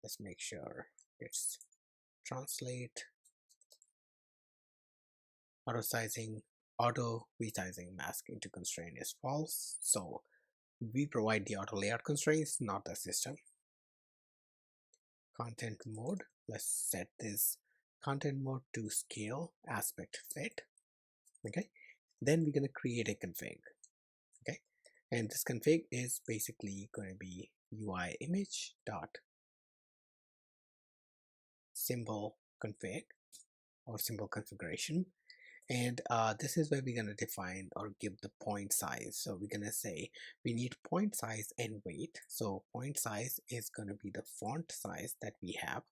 Let's make sure it's translate, auto resizing mask into constraint is false. So we provide the auto layout constraints, not the system. Content mode, let's set this content mode to scale aspect fit. Okay, then we're going to create a config. Okay, and this config is basically going to be UI image dot symbol config or symbol configuration, and this is where we're going to define or give the point size. So we're going to say we need point size and weight. So point size is going to be the font size that we have,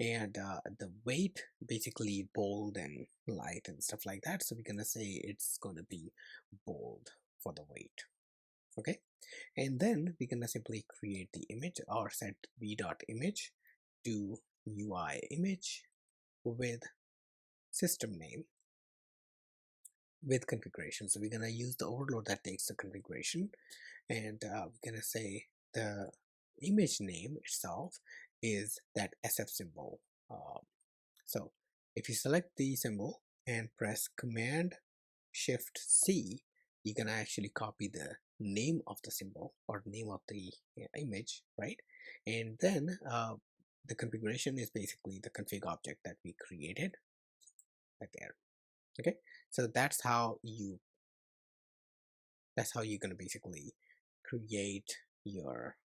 and the weight basically bold and light and stuff like that. So we're going to say it's going to be bold for the weight. Okay, and then we're going to simply create the image or set v.image to UI image with system name with configuration. So we're going to use the overload that takes the configuration, and we're going to say the image name itself is that SF symbol. So if you select the symbol and press Command Shift C, you can actually copy the name of the symbol or name of the image, right? And then the configuration is basically the config object that we created right there. Okay, so that's how you're going to basically create your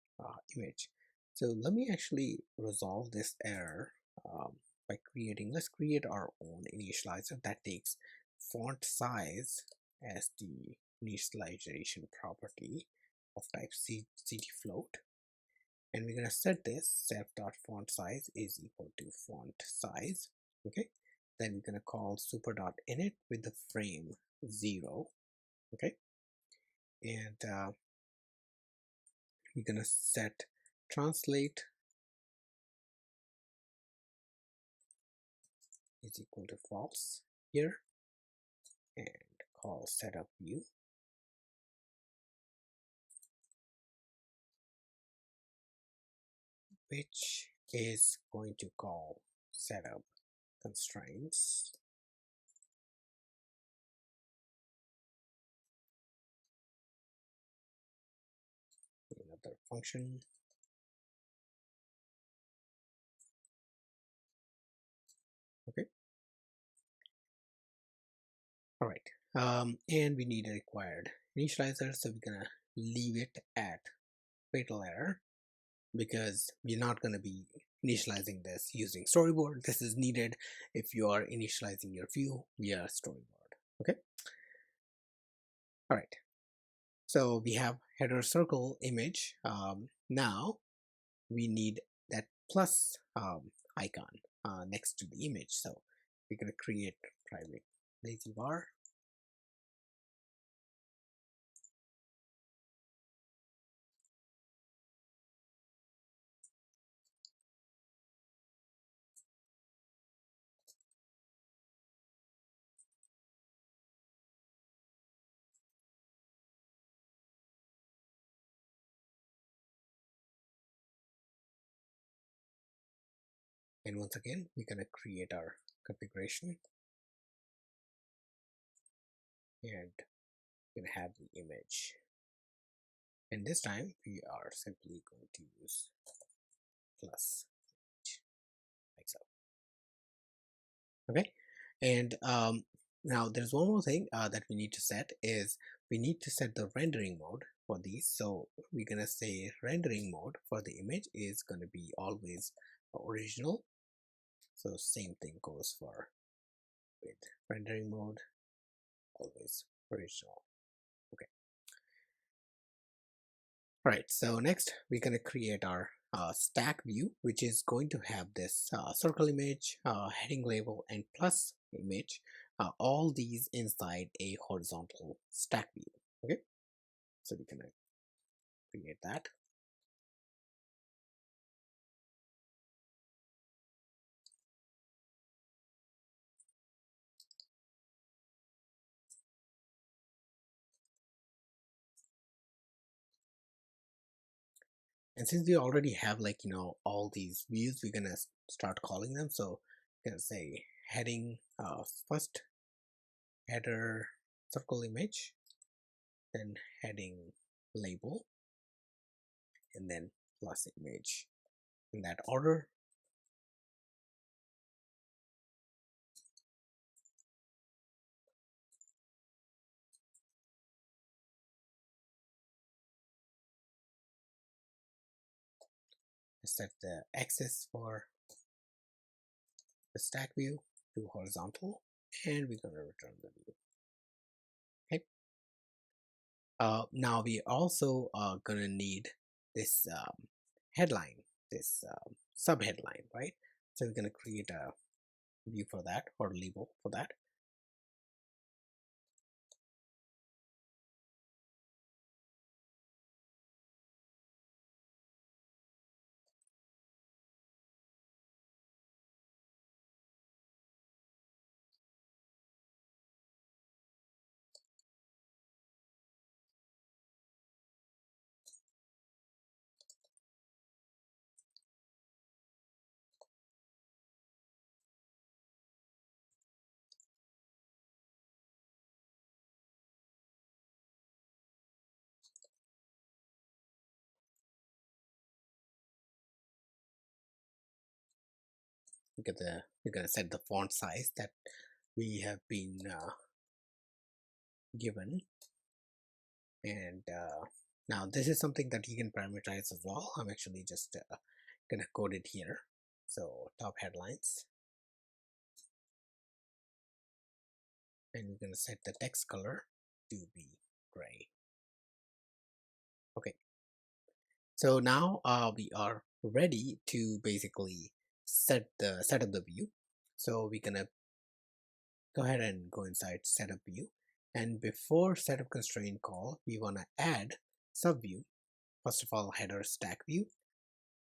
image. So let me actually resolve this error by let's create our own initializer that takes font size as the initialization property of type cdfloat, and we're going to set this self.font size is equal to font size. Okay, then we're going to call super.init with the frame 0. Okay, and we're going to set translate is equal to false here, and call setup view. Which is going to call setup constraints. Another function. Okay. All right. And we need a required initializer, so we're gonna leave it at fatal error because we're not gonna be initializing this using storyboard. This is needed if you are initializing your view via storyboard. Okay. All right. So we have header circle image. Now we need that plus icon next to the image. So we're going to create private lazy var And once again, we're going to create our configuration, and we're going to have the image. And this time we are simply going to use plus like so. Okay, and now there's one more thing that we need to set is we need to set the rendering mode for these. So we're gonna say rendering mode for the image is going to be always original. So same thing goes for with rendering mode, always original. Okay. All right, so next we're going to create our stack view, which is going to have this circle image, heading label, and plus image, all these inside a horizontal stack view. Okay, so we're going to create that. And since we already have all these views, we're gonna start calling them. So we're gonna say heading first header circle image, then heading label, and then plus image in that order. Set the axis for the stack view to horizontal, and we're gonna return the view. Okay. Now we also are gonna need this headline, this sub headline, right? So we're gonna create a view for that, or label for that. We're gonna set the font size that we have been given, and now this is something that you can parameterize as well. I'm actually just gonna code it here. So top headlines, and we're gonna set the text color to be gray. Okay, so now we are ready to basically set up the view. So we're gonna go ahead and go inside setup view, and before setup constraint call, we want to add sub view. First of all, header stack view.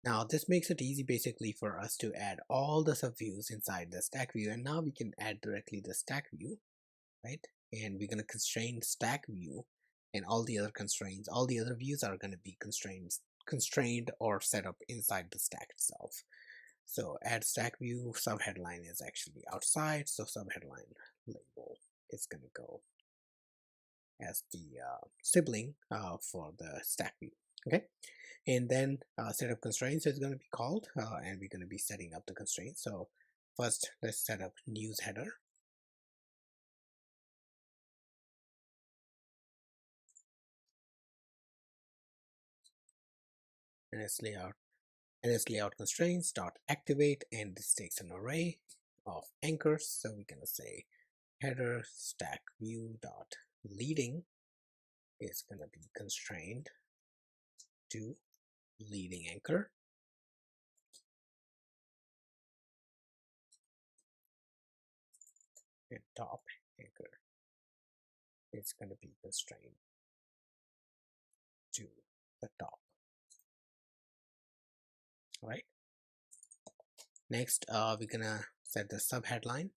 Now this makes it easy basically for us to add all the sub views inside the stack view, and now we can add directly the stack view, right? And we're going to constrain stack view, and all the other constraints, all the other views are going to be constrained or set up inside the stack itself. So add stack view, sub headline is actually outside, so sub headline label is going to go as the sibling for the stack view. Okay, and then setup constraints is going to be called, and we're going to be setting up the constraints. So first, let's set up news header. And its layout constraints dot activate, and this takes an array of anchors. So we're going to say header stack view dot leading is going to be constrained to leading anchor, and top anchor is going to be constrained to the top. All right, next we're gonna set the sub headline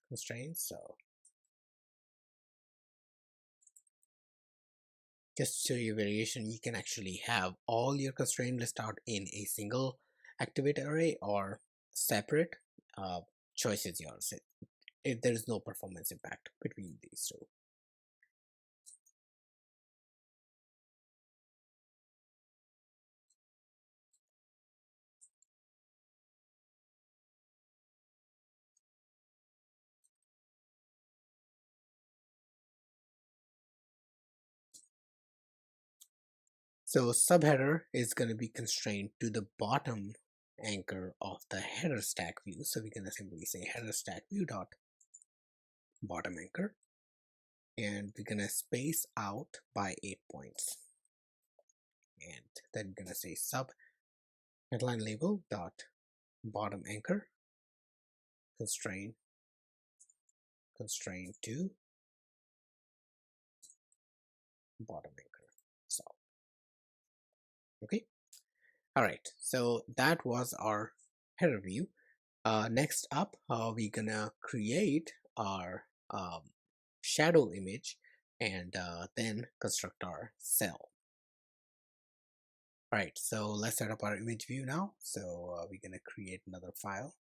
constraints. So Just to show you variation, you can actually have all your constraint list out in a single activate array or separate. uh, Choice is yours. There is no performance impact between these two. So subheader is going to be constrained to the bottom anchor of the header stack view. So we're going to simply say header stack view dot bottom anchor, and we're going to space out by 8 points. And then we're going to say sub headline label dot bottom anchor constraint to bottom anchor. So okay, all right, so that was our header view. Next up, we're gonna create our shadow image and then construct our cell. All right, so let's set up our image view now. So we're gonna create another file,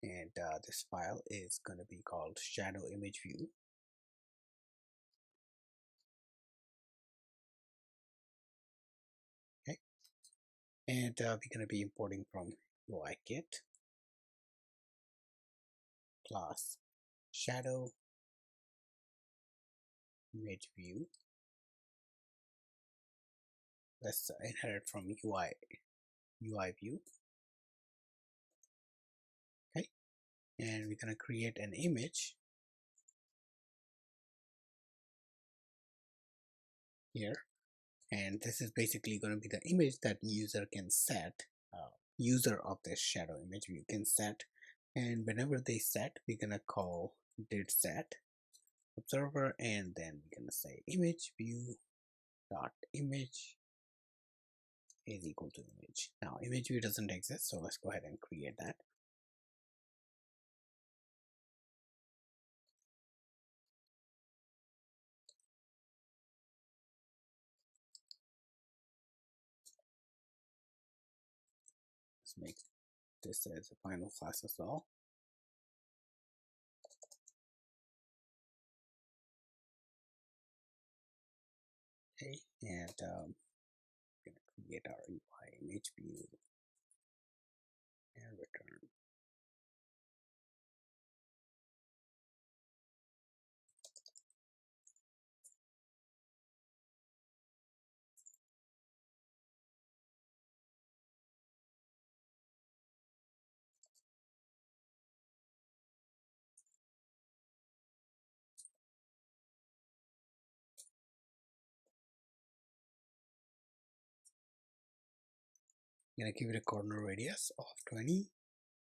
and this file is gonna be called shadow image view. Okay, and we're gonna be importing from UIKit class shadow image view. Let's inherit from UI view. Okay, and we're gonna create an image here, and this is basically going to be the image that user can set. User of this shadow image view can set, and whenever they set, we're gonna call did set observer, and then we're gonna say image view dot image is equal to image. Now image view doesn't exist, so let's go ahead and create that. Let's make this as a final class as well. Okay, and we're gonna create our UI image view and return. I'm gonna give it a corner radius of 20,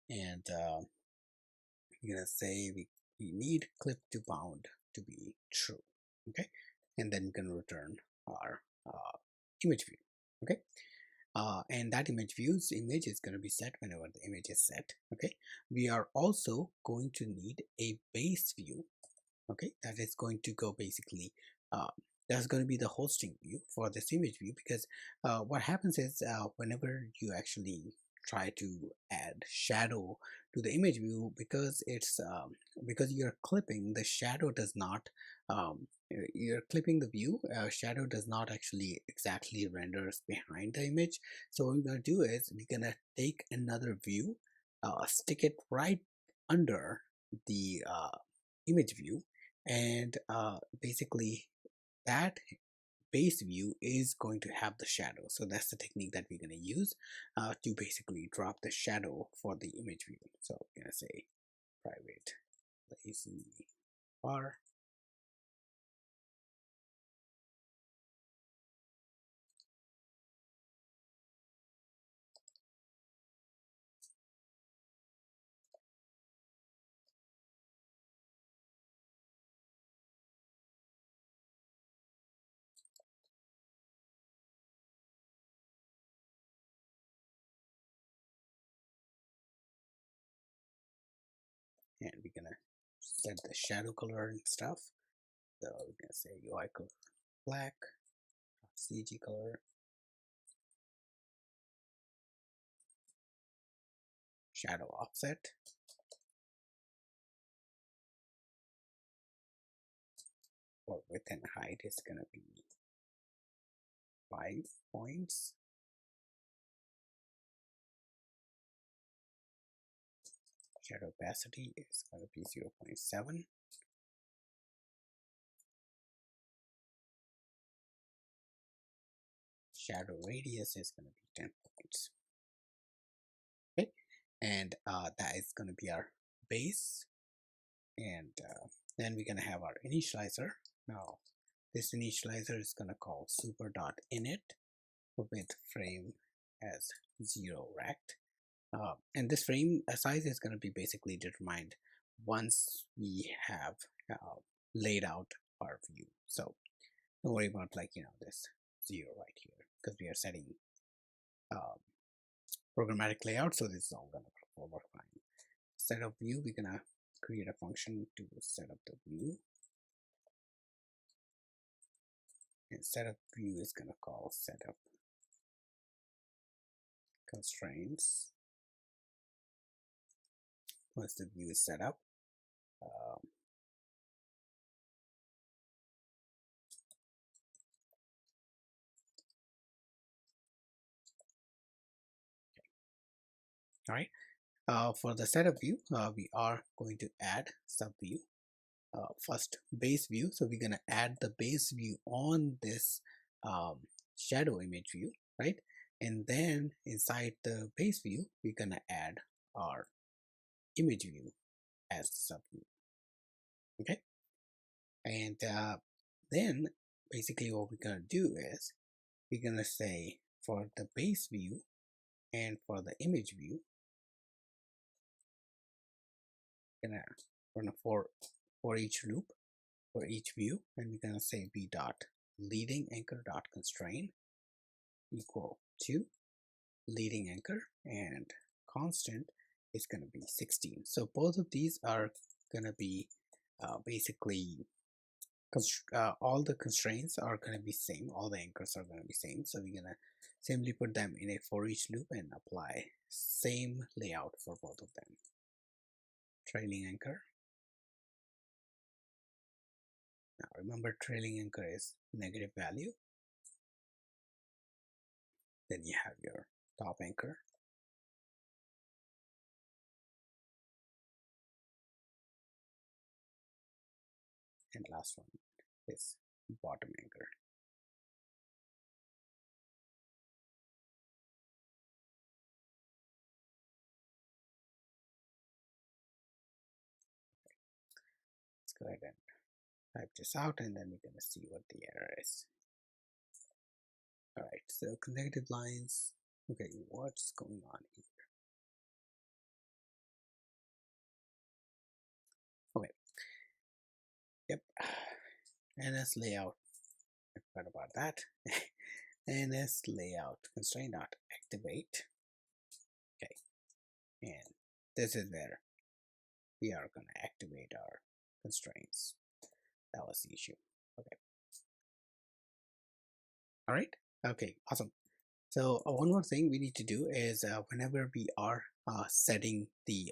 and we're gonna say we need clip to bound to be true. Okay, and then we're gonna return our image view. Okay, and that image view's image is going to be set whenever the image is set. Okay, we are also going to need a base view. Okay, that is going to go basically that's going to be the hosting view for this image view, because what happens is whenever you actually try to add shadow to the image view, because it's because you're clipping, the shadow does not you're clipping the view, shadow does not actually exactly renders behind the image. So what we're going to do is we're going to take another view, stick it right under the image view, and basically that base view is going to have the shadow. So that's the technique that we're going to use to basically drop the shadow for the image view. So I'm going to say private lazy bar, and we're going to set the shadow color and stuff. So we're going to say UI color black, CG color, shadow offset, for width and height is going to be 5 points. Shadow opacity is going to be 0.7. Shadow radius is going to be 10 points. Okay, and that is going to be our base, and then we're going to have our initializer. Now this initializer is going to call super.init with frame as 0 rect, and this frame size is going to be basically determined once we have laid out our view. So don't worry about, like, this 0 right here, because we are setting programmatic layout, so this is all going to work fine. Set up view, we're going to create a function to set up the view, and setup view is going to call setup constraints. Once the view is set up, all right, for the setup view, we are going to add sub view. First base view, so we're going to add the base view on this shadow image view, right? And then inside the base view, we're going to add our image view as sub view. Okay, and then basically what we're going to do is we're going to say for the base view and for the image view, we're going to run a for each loop for each view, and we're going to say b dot leading anchor dot constraint equal to leading anchor, and constant is going to be 16. So both of these are going to be basically all the constraints are going to be same, all the anchors are going to be same, so we're going to simply put them in a for each loop and apply same layout for both of them. Trailing anchor. Now remember, trailing anchor is negative value. Then you have your top anchor, and last one is bottom anchor. Let's go ahead and type this out, and then we're going to see what the error is. All right, so consecutive lines. Okay, what's going on here? Okay, yep, NS layout. I forgot about that. NS layout constraint dot activate. Okay, and this is where we are going to activate our constraints. That was the issue. Okay. All right. Okay, awesome. So one more thing we need to do is whenever we are setting the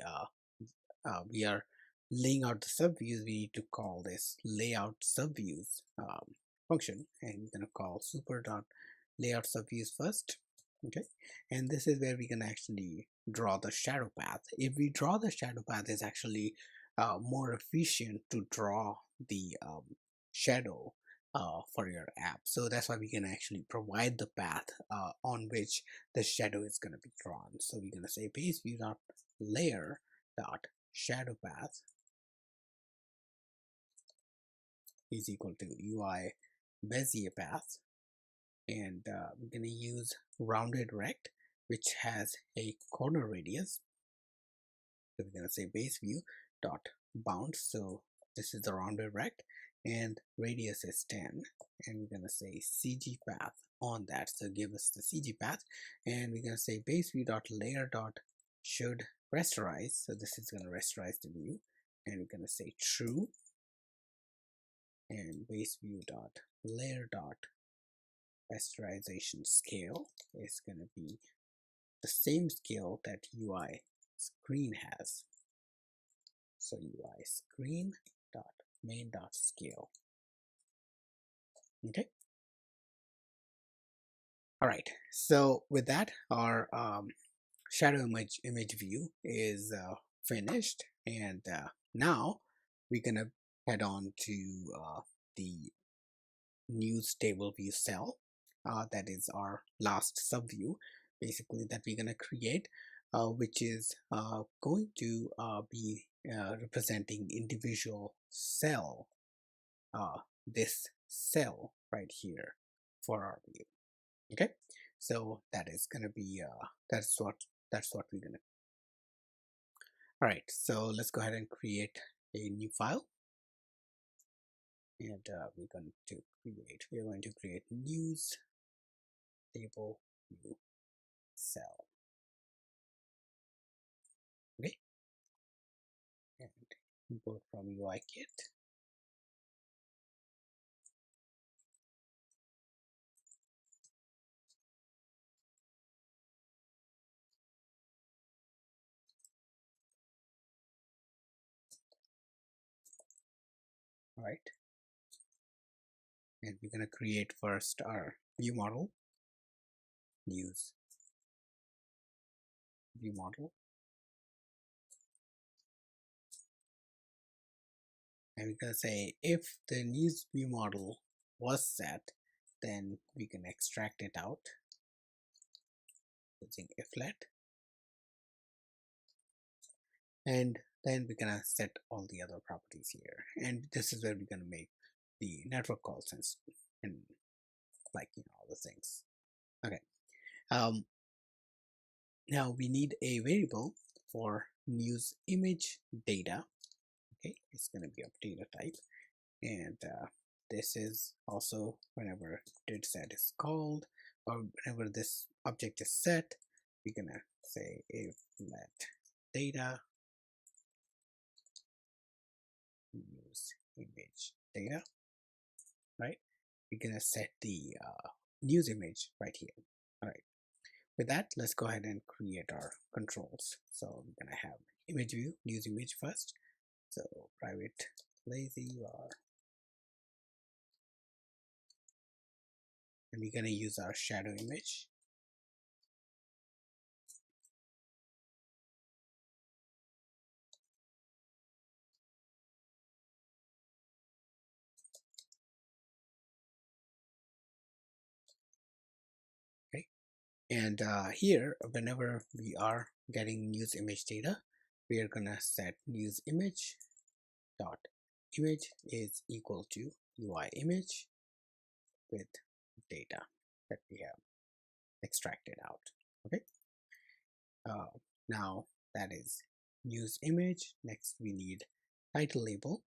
we are laying out the subviews, we need to call this layout subviews function, and we're going to call super dot layout subviews first. Okay, and this is where we can actually draw the shadow path. If we draw the shadow path, is actually more efficient to draw the shadow for your app. So that's why we can actually provide the path on which the shadow is going to be drawn. So we're going to say base view dot layer dot shadow path is equal to UI Bezier path, and we're going to use rounded rect, which has a corner radius. So we're going to say base view dot bound, so this is the rounded rect, and radius is 10, and we're going to say CG path on that, so give us the CG path, and we're going to say base view dot layer dot should rasterize, so this is going to rasterize the view, and we're going to say true, and base view dot layer dot rasterization scale is going to be the same scale that UI screen has. So UI screen dot main dot scale. Okay. All right. So with that, our shadow image view is finished, and now we're gonna head on to the news table view cell. That is our last subview, basically, that we're gonna create, which is going to be representing individual cell, this cell right here for our view. Okay, so that is gonna be that's what we're gonna. All right, so let's go ahead and create a new file, and we're going to create news table view cell. Okay, and import from UI kit. All right, and we're gonna create first our view model, news view model, and we're gonna say if the news view model was set, then we can extract it out using iflet, and then we're gonna set all the other properties here, and this is where we're gonna make the network calls and like all the things. Okay, now we need a variable for news image data. Okay, it's gonna be of data type, and this is also whenever dataset is called or whenever this object is set, we're gonna say if let data news image data, right? We're gonna set the news image right here. All right, with that, let's go ahead and create our controls. So we're gonna have image view, news image first. So private lazy var, and we're gonna use our shadow image. Okay, and here, whenever we are getting news image data, we are gonna set news image dot image is equal to UI image with data that we have extracted out. Okay, now that is news image. Next we need title label.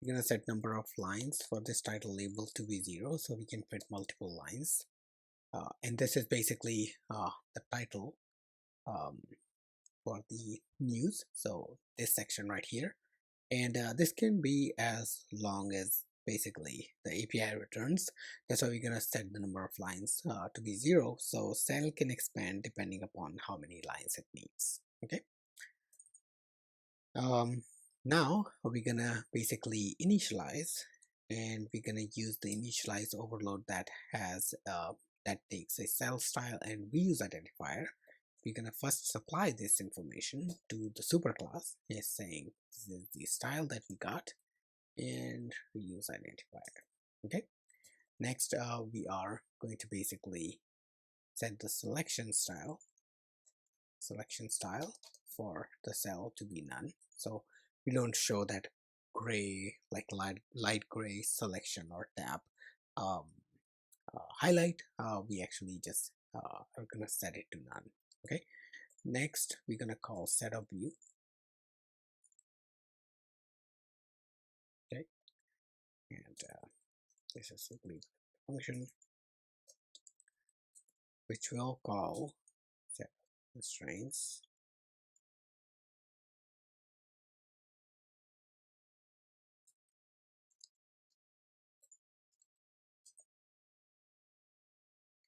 We're going to set number of lines for this title label to be 0, so we can fit multiple lines. And this is basically the title for the news, so this section right here. And this can be as long as basically the API returns. That's why we're going to set the number of lines to be 0, so cell can expand depending upon how many lines it needs. Okay. Now we're gonna basically initialize, and we're gonna use the initialize overload that has that takes a cell style and reuse identifier. We're gonna first supply this information to the superclass, is saying this is the style that we got, and reuse identifier. Okay. Next, we are going to basically set the selection style for the cell to be none. So we don't show that gray, like light gray selection or tab highlight. We actually just are gonna set it to none. Okay. next we're going to call setup view. Okay, and this is simply a function which will call set constraints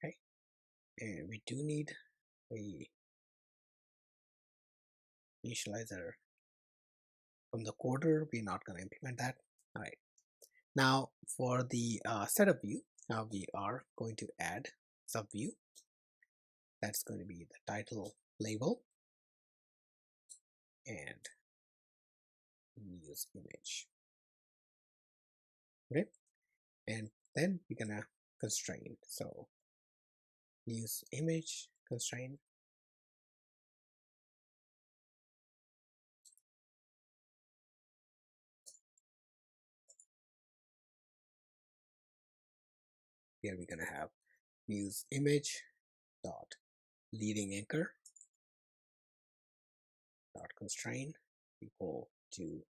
okay, and we do need a initializer from the coder. We're not going to implement that. All right, now for the setup view, now we are going to add sub view. That's going to be the title label and news image. Okay, and then we're gonna constrain. So news image constraint. Here we're gonna have news image dot leading anchor dot constraint equal to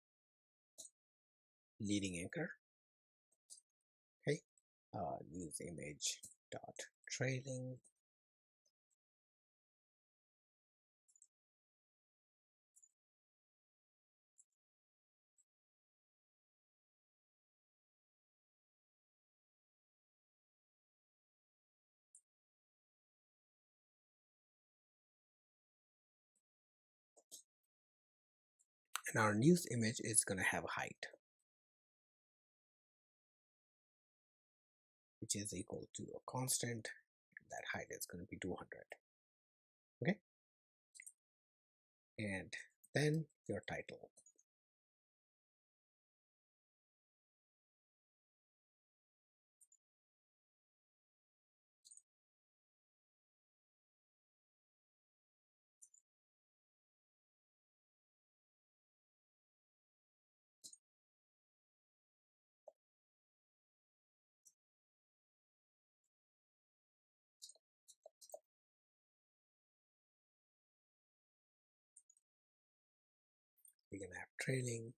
leading anchor. Okay, news image dot trailing and our news image is gonna have a height which is equal to a constant. That height is going to be 200. Okay, and then your title. We're going to have trailing,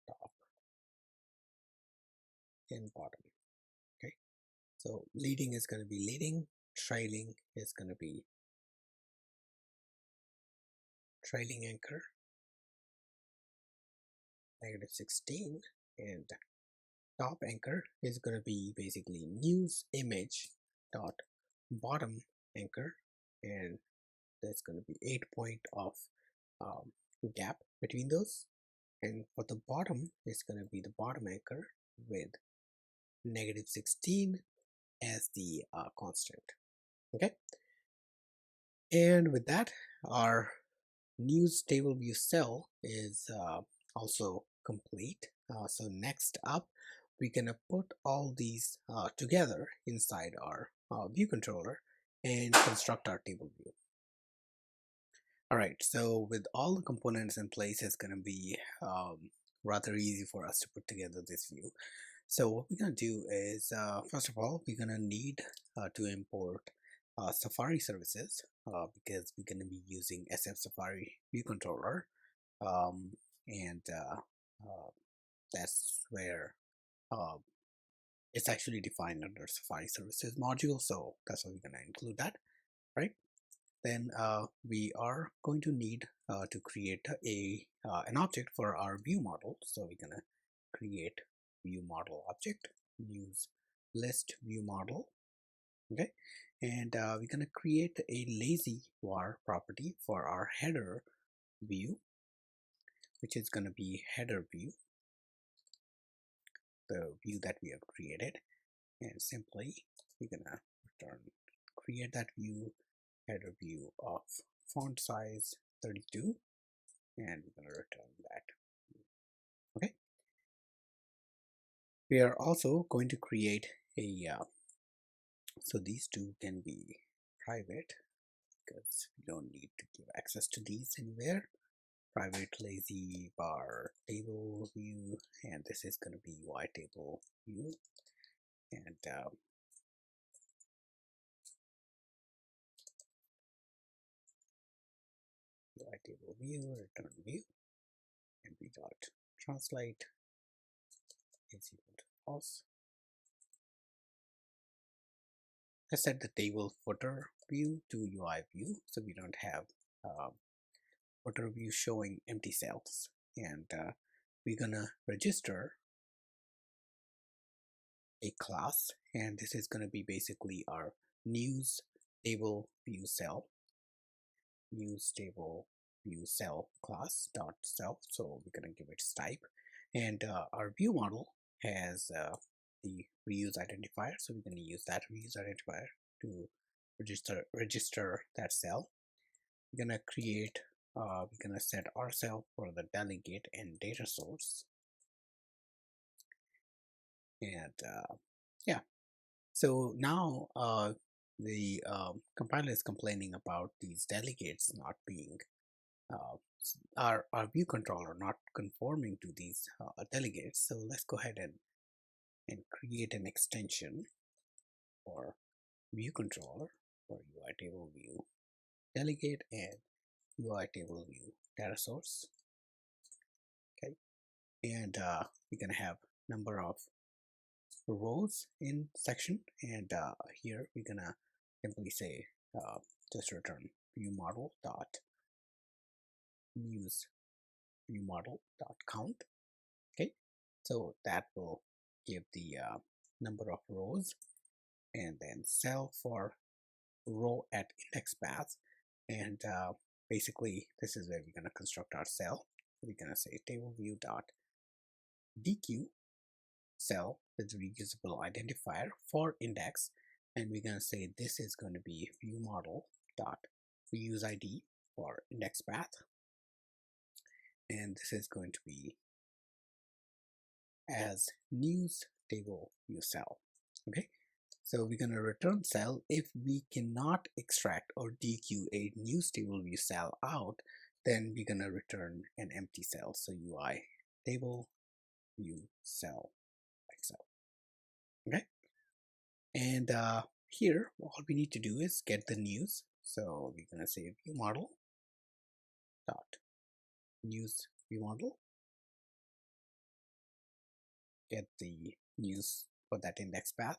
top, and bottom. Okay, so leading is going to be leading, trailing is going to be trailing anchor -16, and top anchor is going to be basically news image dot bottom anchor, and there's going to be 8 point of gap between those. And for the bottom, it's going to be the bottom anchor with -16 as the constant. Okay, and with that, our news table view cell is also complete. So next up, we're gonna put all these together inside our view controller and construct our table view. All right, so with all the components in place, it's gonna be rather easy for us to put together this view. So what we're gonna do is, first of all, we're gonna need to import Safari services because we're gonna be using SF Safari view controller, and that's where uh, it's actually defined under Safari services module. So that's why we're gonna include that, right? Then we are going to need to create an object for our view model. So we're gonna create view model object, use list view model. Okay, and we're gonna create a lazy var property for our header view, which is gonna be header view, the view that we have created, and simply we're gonna return create that view, header view of font size 32, and we're going to return that. Okay, we are also going to create a so these two can be private because we don't need to give access to these anywhere. Private lazy var table view, and this is going to be y table view, and table view, return view, and we dot translate is equal to false. Let's set the table footer view to UI view, so we don't have footer view showing empty cells. And we're gonna register a class, and this is gonna be basically our news table view cell, news table view cell class dot self. So we're gonna give it type, and our view model has the reuse identifier, so we're going to use that reuse identifier to register that cell. We're going to create we're going to set our cell for the delegate and data source, and yeah, so now the compiler is complaining about these delegates not being our view controller not conforming to these delegates. So let's go ahead and create an extension for view controller for UI table view delegate and UI table view data source. Okay, and we're gonna have number of rows in section, and here we're gonna simply say just return view model dot news view model dot count. Okay, so that will give the number of rows, and then cell for row at index path, and basically this is where we're going to construct our cell. We're going to say table view dot dequeue cell with reusable identifier for index, and we're going to say this is going to be view model dot reuse id for index path, and this is going to be as news table view cell. Okay, so we're going to return cell if we cannot extract or dequeue a news table view cell out, then we're going to return an empty cell. So UI table view cell like so. Okay, and here all we need to do is get the news. So we're going to say view model dot news view model, get the news for that index path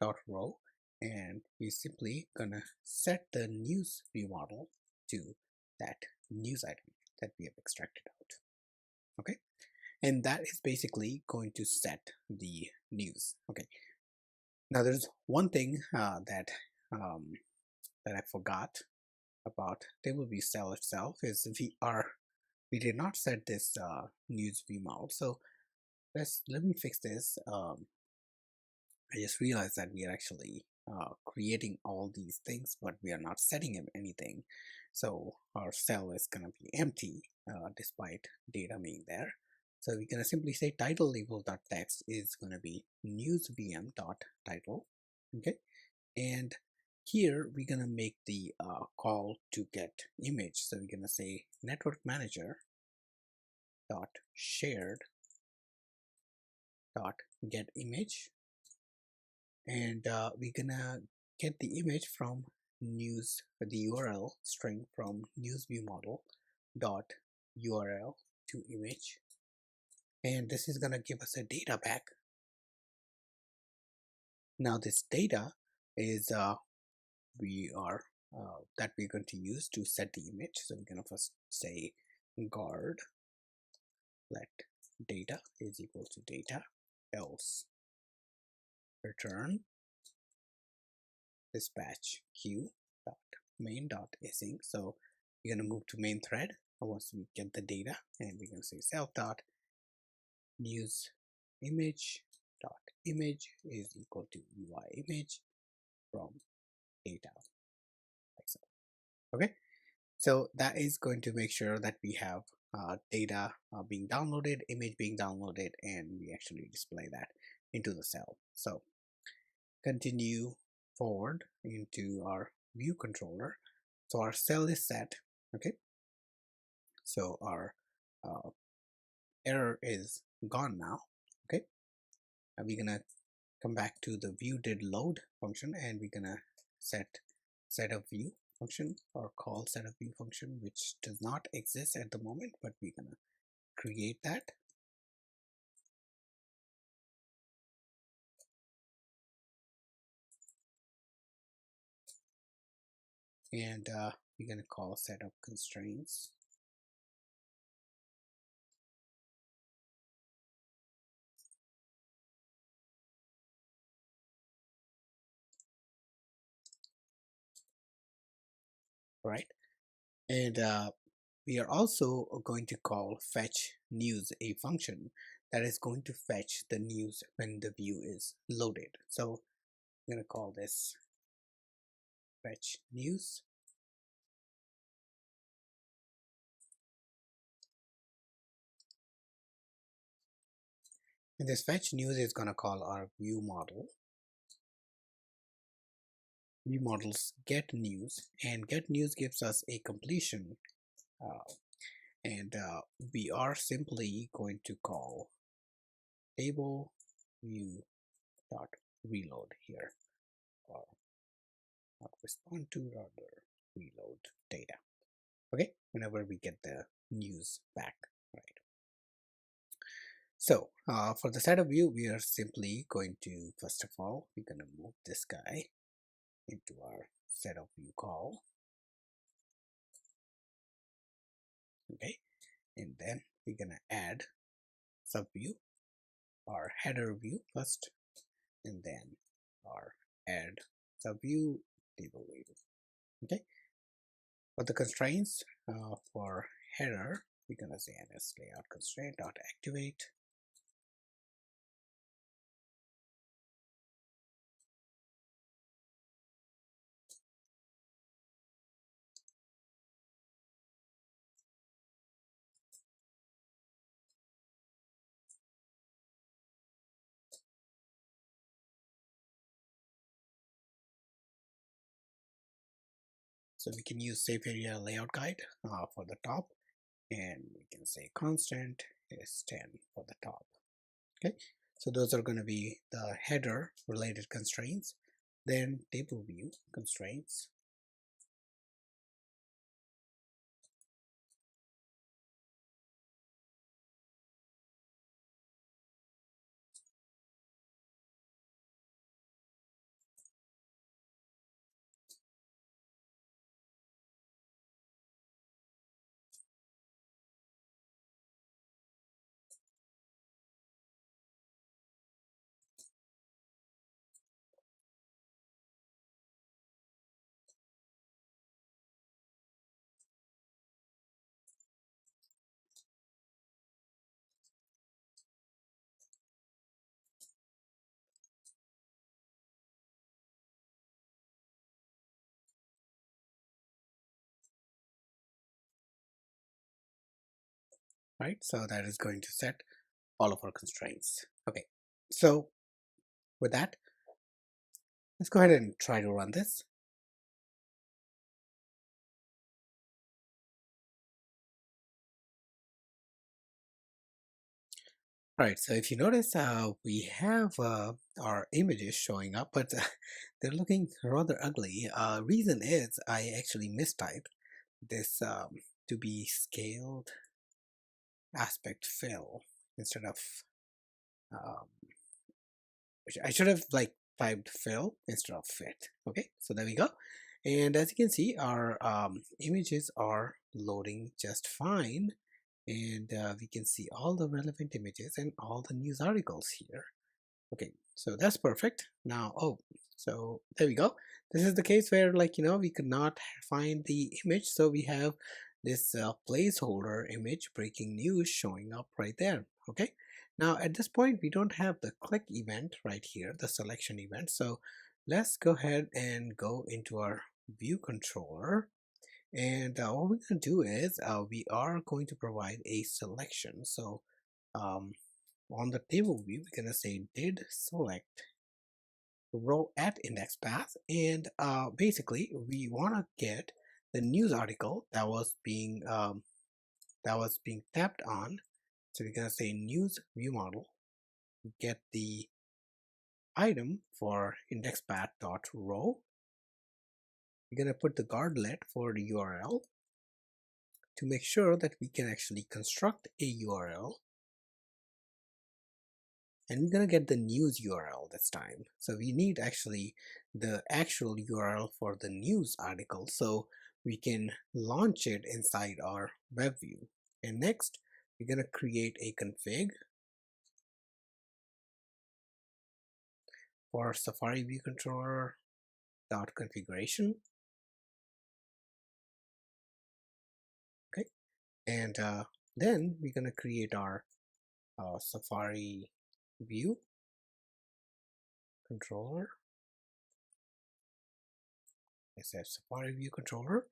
dot row, and we're simply gonna set the news view model to that news item that we have extracted out. Okay, and that is basically going to set the news. Okay, now there's one thing that I forgot about table view cell itself is we did not set this news view model. So let me fix this. I just realized that we are actually creating all these things, but we are not setting them anything. So our cell is going to be empty despite data being there. So we're going to simply say title label.text is going to be newsvm.title. Okay, and here we're going to make the call to get image. So we're going to say network manager dot shared dot get image, and we're gonna get the image from news, the URL string from news view model dot URL to image, and this is gonna give us a data back. Now this data is that we're going to use to set the image. So we're gonna first say guard let data is equal to data, else return dispatch queue dot main dot async. So we're going to move to main thread once we get the data, and we're going to say self dot news image dot image is equal to UI image from data like so. Okay, so that is going to make sure that we have data being downloaded, image being downloaded, and we actually display that into the cell. So continue forward into our view controller. So our cell is set. Okay, so our error is gone now. Okay, and we're gonna come back to the view did load function, and we're gonna set of view function or call setup view function, which does not exist at the moment, but we're gonna create that. And we're gonna call setup constraints. Right, and we are also going to call fetch news, a function that is going to fetch the news when the view is loaded. So I'm going to call this fetch news. And this fetch news is going to call our view model. View models get news, and get news gives us a completion, and we are simply going to call table view dot reload here, or not respond to, rather reload data. Okay, whenever we get the news back, right? So for the setup view, we are simply going to, first of all, we're going to move this guy into our setup view call. Okay, and then we're going to add subview, our header view first, and then our add subview table view. Okay, for the constraints for header, we're going to say ns layout constraint dot activate. So we can use safe area layout guide for the top, and we can say constant is 10 for the top. Okay, so those are going to be the header related constraints. Then table view constraints. Right, so that is going to set all of our constraints. Okay, so with that, let's go ahead and try to run this. All right, so if you notice, we have our images showing up, but they're looking rather ugly. Reason is I actually mistyped this to be scaled aspect fill instead of um, I should have like typed fill instead of fit. Okay, so there we go. And as you can see, our images are loading just fine, and we can see all the relevant images and all the news articles here. Okay, so that's perfect. Now, oh, so there we go. This is the case where, like, we could not find the image, so we have this placeholder image breaking news showing up right there. Okay, now at this point we don't have the click event right here, the selection event. So let's go ahead and go into our view controller, and what we're going to do is we are going to provide a selection. So um, on the table view, we're going to say did select row at index path, and basically we want to get the news article that was being tapped on. So we're going to say news view model get the item for index path dot row, we're going to put the guardlet for the URL to make sure that we can actually construct a URL, and we're going to get the news URL this time. So we need actually the actual URL for the news article so we can launch it inside our web view. And next, we're going to create a config for Safari View Controller .configuration. Okay, and then we're going to create our Safari View Controller. I said Safari View Controller,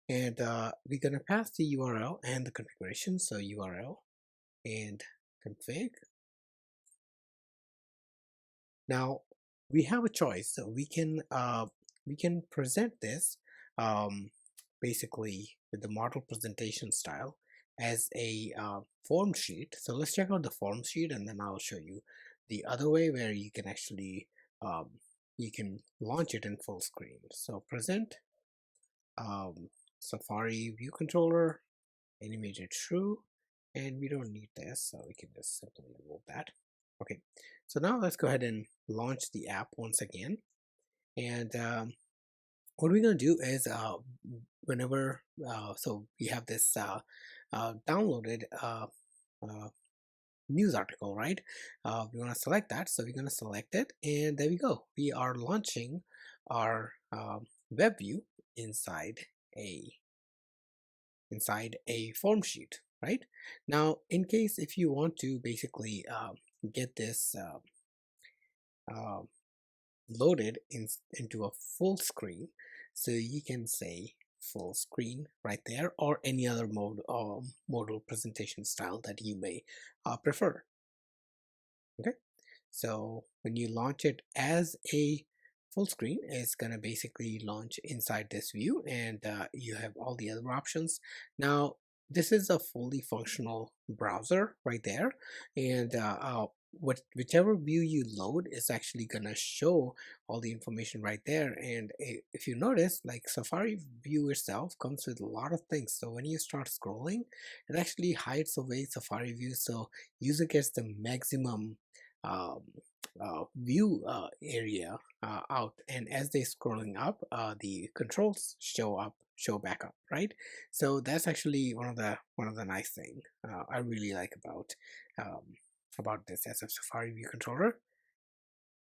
and we're going to pass the URL and the configuration. So URL and config. Now we have a choice, so we can present this basically with the model presentation style as a form sheet. So let's check out the form sheet, and then I'll show you the other way where you can actually you can launch it in full screen. So present Safari View Controller animated true, and we don't need this, so we can just simply remove that. Okay, so now let's go ahead and launch the app once again. And what we're going to do is whenever so we have this downloaded news article, right? We want to select that, so we're going to select it, and there we go. We are launching our web view inside a form sheet. Right now, in case if you want to basically get this loaded into a full screen, so you can say full screen right there, or any other modal presentation style that you may prefer. Okay, so when you launch it as a full screen, it's gonna basically launch inside this view, and you have all the other options. Now this is a fully functional browser right there, and whichever view you load is actually gonna show all the information right there. And if you notice, like Safari view itself comes with a lot of things, so when you start scrolling, it actually hides away Safari view, so user gets the maximum um, view area out, and as they scrolling up, the controls show back up, right? So that's actually one of the nice thing I really like about this as a Safari View Controller.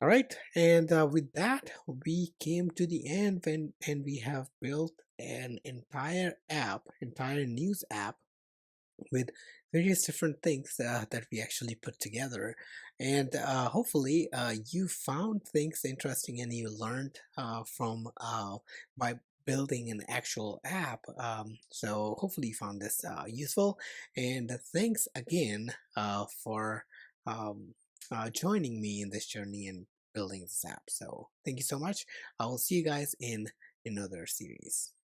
All right, and with that, we came to the end and we have built an entire news app with various different things that we actually put together. And hopefully you found things interesting and you learned from by building an actual app. So hopefully you found this useful, and thanks again for joining me in this journey and building this app. So thank you so much. I will see you guys in another series.